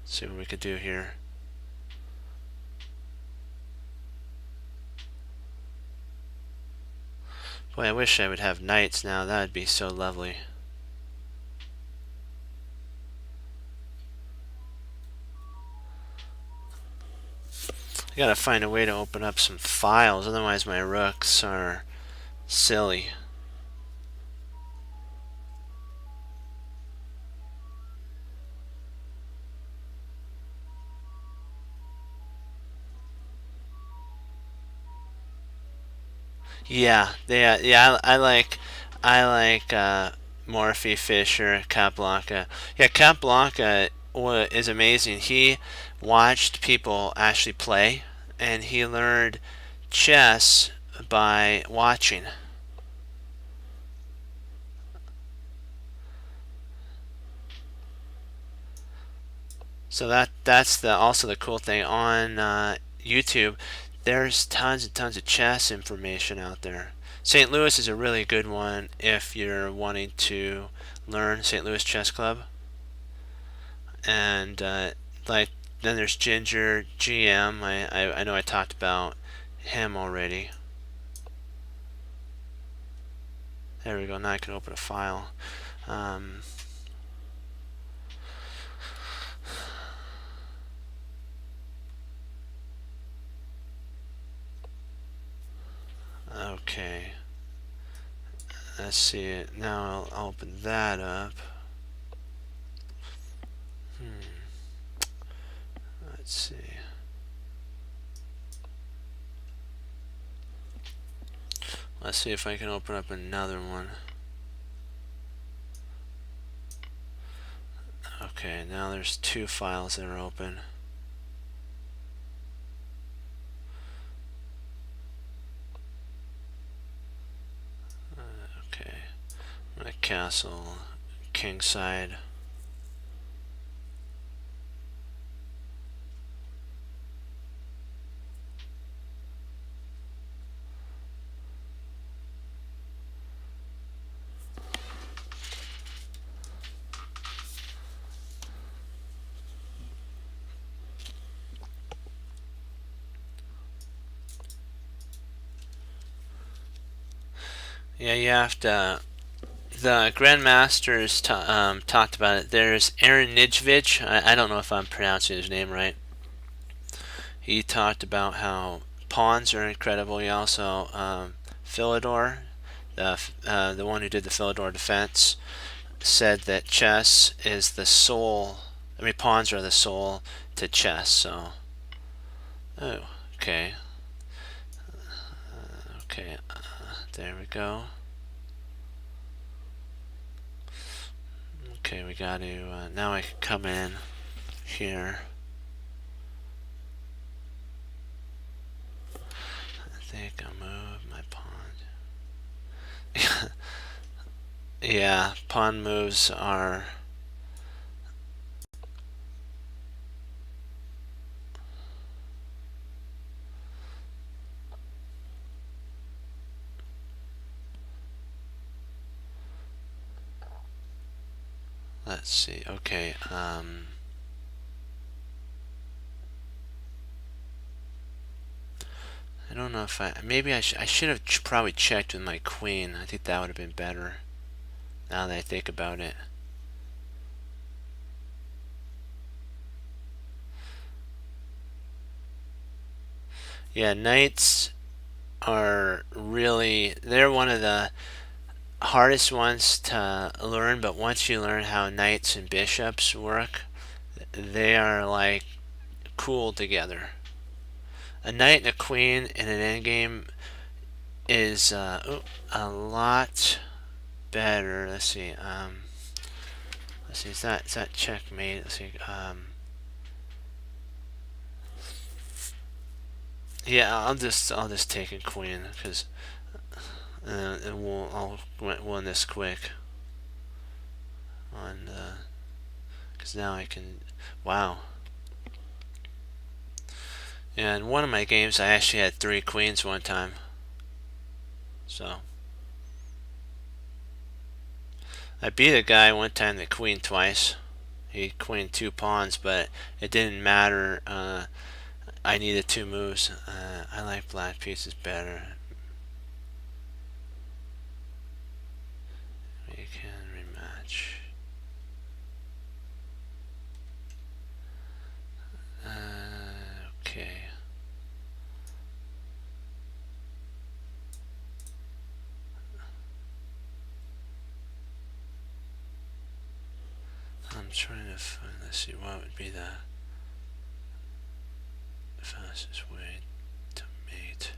See what we could do here. Boy, I wish I would have knights now. That would be so lovely. I gotta find a way to open up some files, otherwise my rooks are silly. Yeah. I like Morphe Fisher, Capablanca. Yeah, Capablanca is amazing. He watched people actually play, and he learned chess by watching. So that's the also the cool thing on YouTube. There's tons and tons of chess information out there. St. Louis is a really good one if you're wanting to learn St. Louis Chess Club. And like then there's Ginger GM. I know I talked about him already. There we go. Now I can open a file. Um, okay. Let's see it. Now I'll open that up. Let's see. Let's see if I can open up another one. Okay, now there's two files that are open. castle, kingside. Yeah, you have to. The Grandmasters talked about it. There's Aaron Nijvich. I don't know if I'm pronouncing his name right. He talked about how pawns are incredible. He also Philidor, the one who did the Philidor defense, said that chess is the soul. I mean, pawns are the soul to chess. So, oh, okay, okay, there we go. Okay, we got to now. I can come in here. I think I'll move my pawn. Yeah, pawn moves are. Let's see. Okay. I don't know if maybe I should have probably checked with my queen. I think that would have been better. Now that I think about it. Yeah, knights are really, they're one of the hardest ones to learn, but once you learn how knights and bishops work, they are like cool together. A knight and a queen in an endgame is a lot better. Let's see. Let's see. Is that checkmate? Let's see. Yeah, I'll just take a queen because and I'll win this quick on because now I can. Wow. Yeah, in one of my games, I actually had 3 queens one time. So I beat a guy one time that queen twice. He queened 2 pawns, but it didn't matter. I needed 2 moves. I like black pieces better. We can rematch. Okay. I'm trying to find. Let's see what would be the fastest way to mate.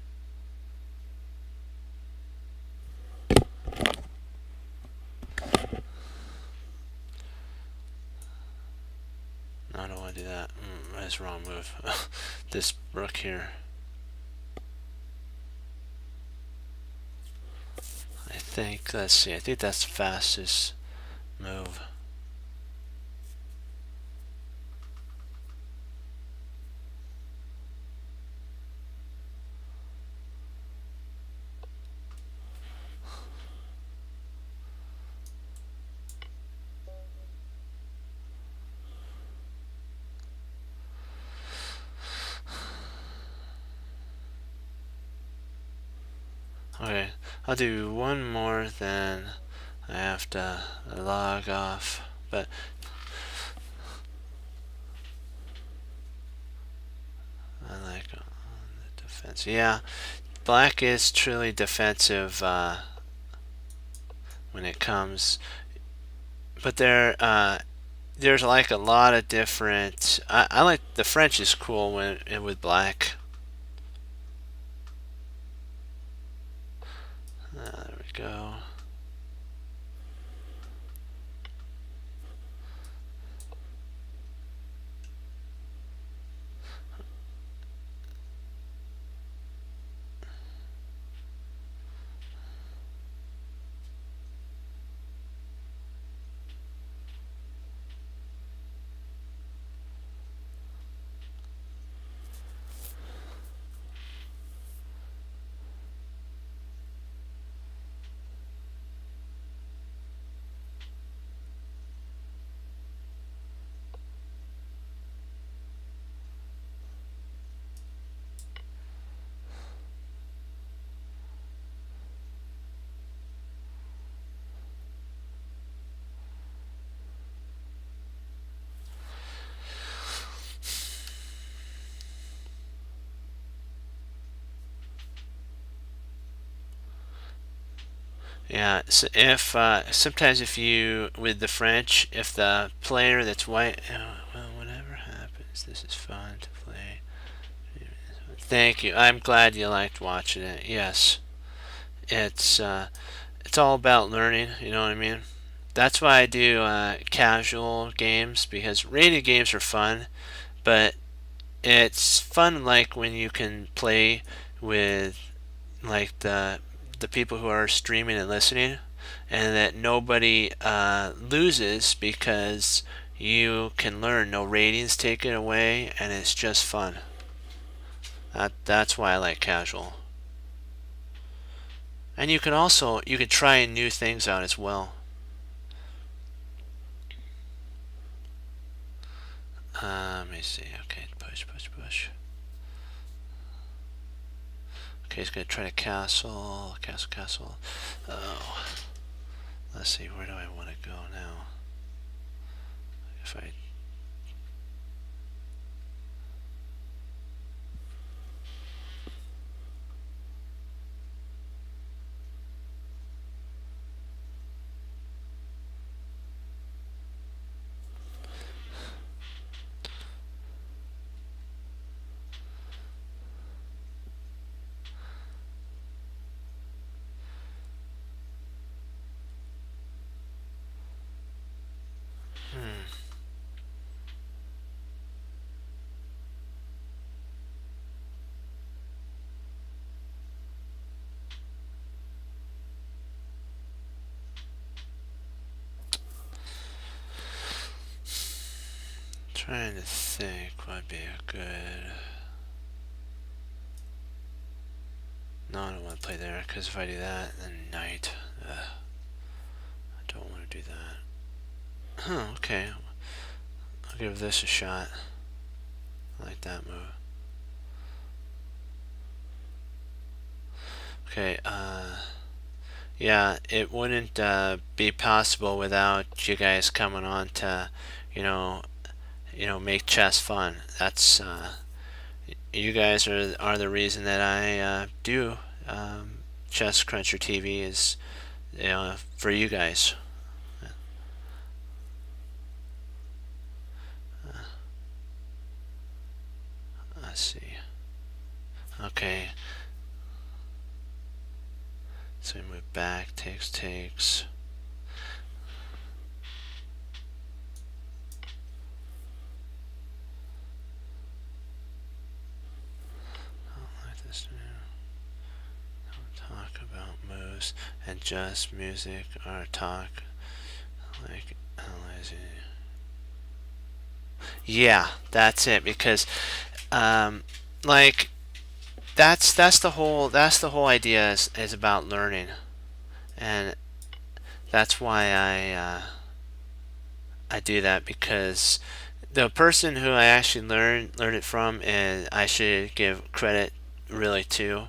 No, I don't want to do that. That's the wrong move. This rook here. I think. Let's see. I think that's the fastest move. Okay, I'll do one more, then I have to log off. But I like on the defense. Yeah, black is truly defensive when it comes, but there's like a lot of different. I like the French is cool when with black. There we go. Yeah, so if sometimes if you with the French, if the player that's white, well, whatever happens, this is fun to play. Thank you. I'm glad you liked watching it. Yes, it's it's all about learning. You know what I mean? That's why I do casual games because rated games are fun, but it's fun like when you can play with like the people who are streaming and listening, and that nobody loses because you can learn. No ratings taken away, and it's just fun. That's why I like casual. And you can also you can try new things out as well. Let me see. Okay, push, push, push. Okay, he's gonna try to castle, castle, castle. Oh, let's see. Where do I want to go now? If I hmm, trying to think what would be a good. No, I don't want to play there because if I do that, then knight. I don't want to do that. Huh, okay. I'll give this a shot. I like that move. Okay, yeah, it wouldn't be possible without you guys coming on to, you know, make chess fun. That's you guys are the reason that I do Chess Cruncher TV is for you guys. Let's see. Okay, so we move back, takes. I don't like this now. Talk about moves and just music or talk like analyzing. Yeah, that's it because um, like that's the whole idea is about learning, and that's why I do that because the person who I actually learned it from, and I should give credit really to,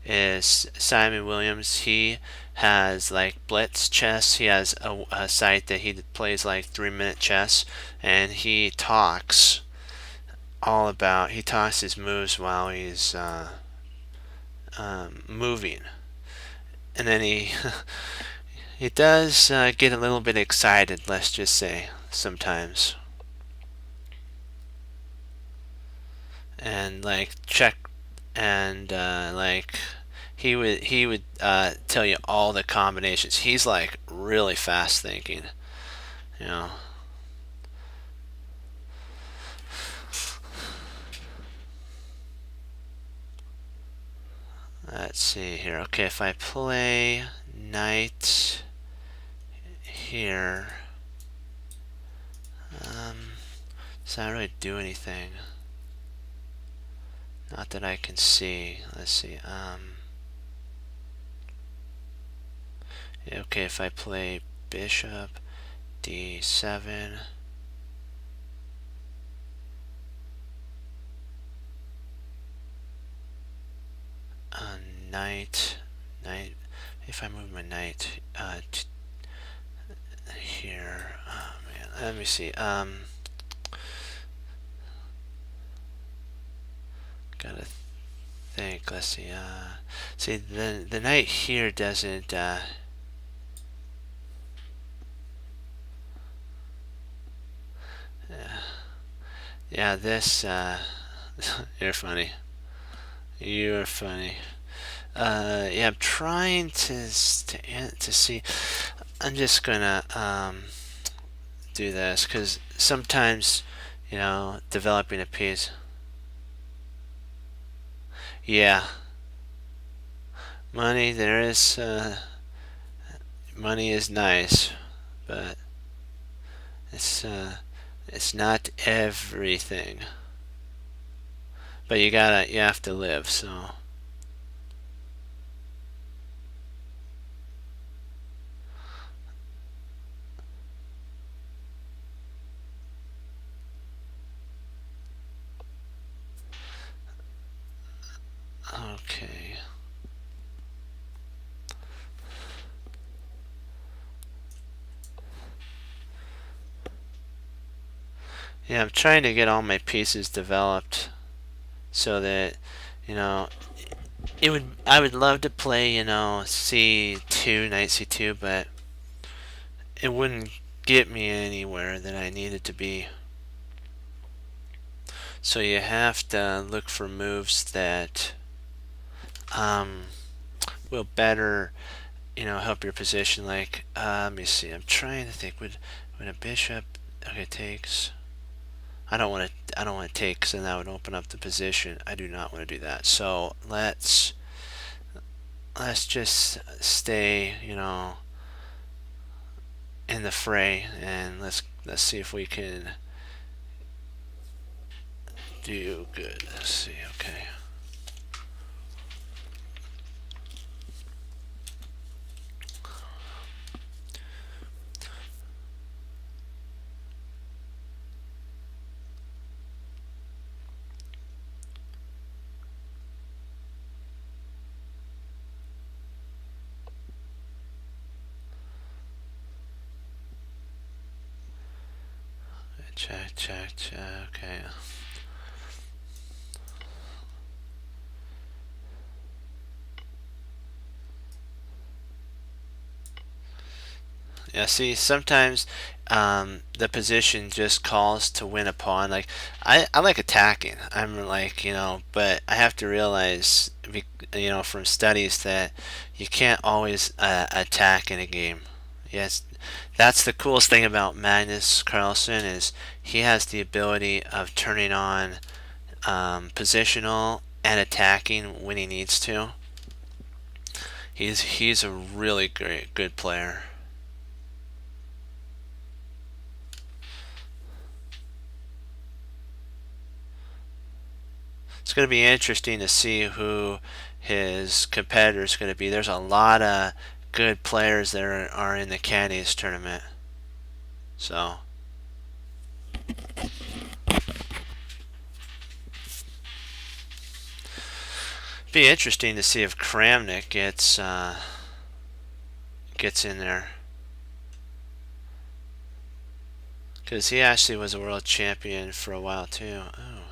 is Simon Williams. He has like Blitz Chess. He has a site that he plays like 3 minute chess, and he talks his moves while he's moving, and then he he does get a little bit excited. Let's just say sometimes, and like check and like he would tell you all the combinations. He's like really fast thinking, you know. Let's see here. Okay, if I play knight here, does that really do anything? Not that I can see. Let's see. Okay, if I play bishop d7, knight, if I move my knight here, oh man, let me see, gotta think, let's see, see, the knight here doesn't, Yeah, this, you're funny. You're funny. Yeah, I'm trying to see. I'm just gonna do this because sometimes, developing a piece. Yeah, money. There is money is nice, but it's uh, it's not everything. But you have to live. So okay. Yeah, I'm trying to get all my pieces developed so that you know I would love to play C2 knight C2, but it wouldn't get me anywhere that I needed to be. So you have to look for moves that um, will better help your position. Like let me see, I'm trying to think. Would a bishop, okay, takes, I don't want to take because then that would open up the position. I do not want to do that. So let's just stay in the fray, and let's see if we can do good. Let's see. Okay. Check, check, check. Okay. Yeah, see, sometimes the position just calls to win a pawn. Like, I like attacking. I'm like, but I have to realize, from studies that you can't always attack in a game. Yes, that's the coolest thing about Magnus Carlsen is he has the ability of turning on positional and attacking when he needs to. He's a really good player. It's going to be interesting to see who his competitor is going to be. There's a lot of good players that are in the Caddies tournament. So, be interesting to see if Kramnik gets in there because he actually was a world champion for a while too. Oh.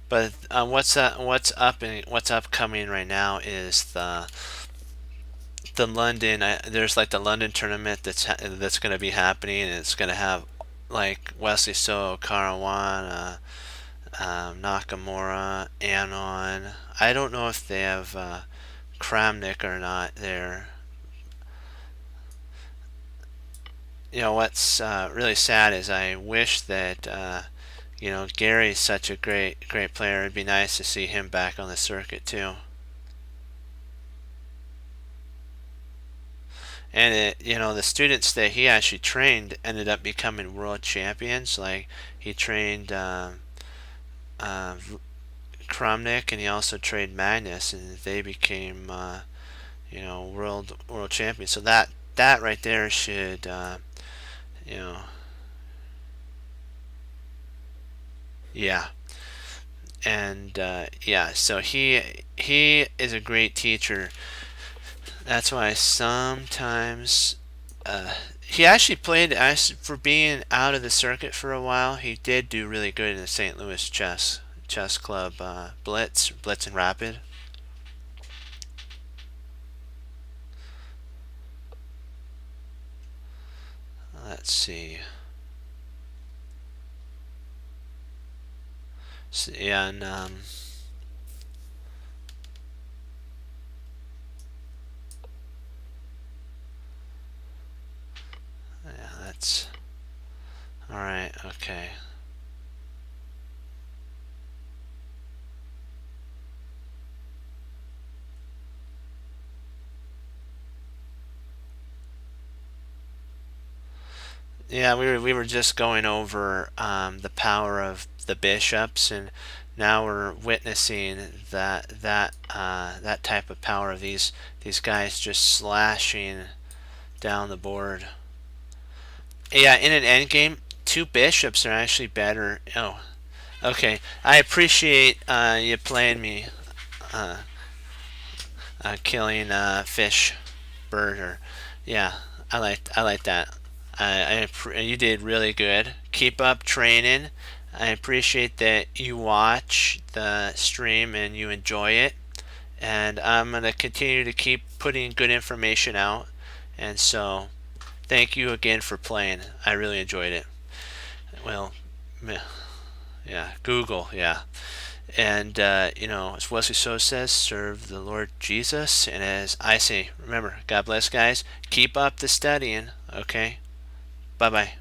But what's upcoming right now is the London. There's like the London tournament that's going to be happening, and it's going to have like Wesley So, Karawan, Nakamura, Anon. I don't know if they have Kramnik or not there. What's really sad is I wish that Gary's such a great player. It'd be nice to see him back on the circuit too. And the students that he actually trained ended up becoming world champions. Like he trained uh, Kramnik, and he also trained Magnus, and they became world champions. So that right there should you know yeah. And yeah, so he is a great teacher. That's why sometimes he actually played for being out of the circuit for a while. He did do really good in the St. Louis chess Chess Club Blitz and Rapid. Let's see. And yeah, that's all right. Okay. Yeah, we were just going over the power of the bishops, and now we're witnessing that type of power of these guys just slashing down the board. Yeah, in an endgame, two bishops are actually better. Oh, okay. I appreciate you playing me, uh, killing fish, bird, or yeah. I like that. You did really good. Keep up training. I appreciate that you watch the stream and you enjoy it. And I'm gonna continue to keep putting good information out. And so, thank you again for playing. I really enjoyed it. Well, yeah, Google, yeah. And, as Wesley So says, serve the Lord Jesus. And as I say, remember, God bless, guys. Keep up the studying, okay? Bye bye.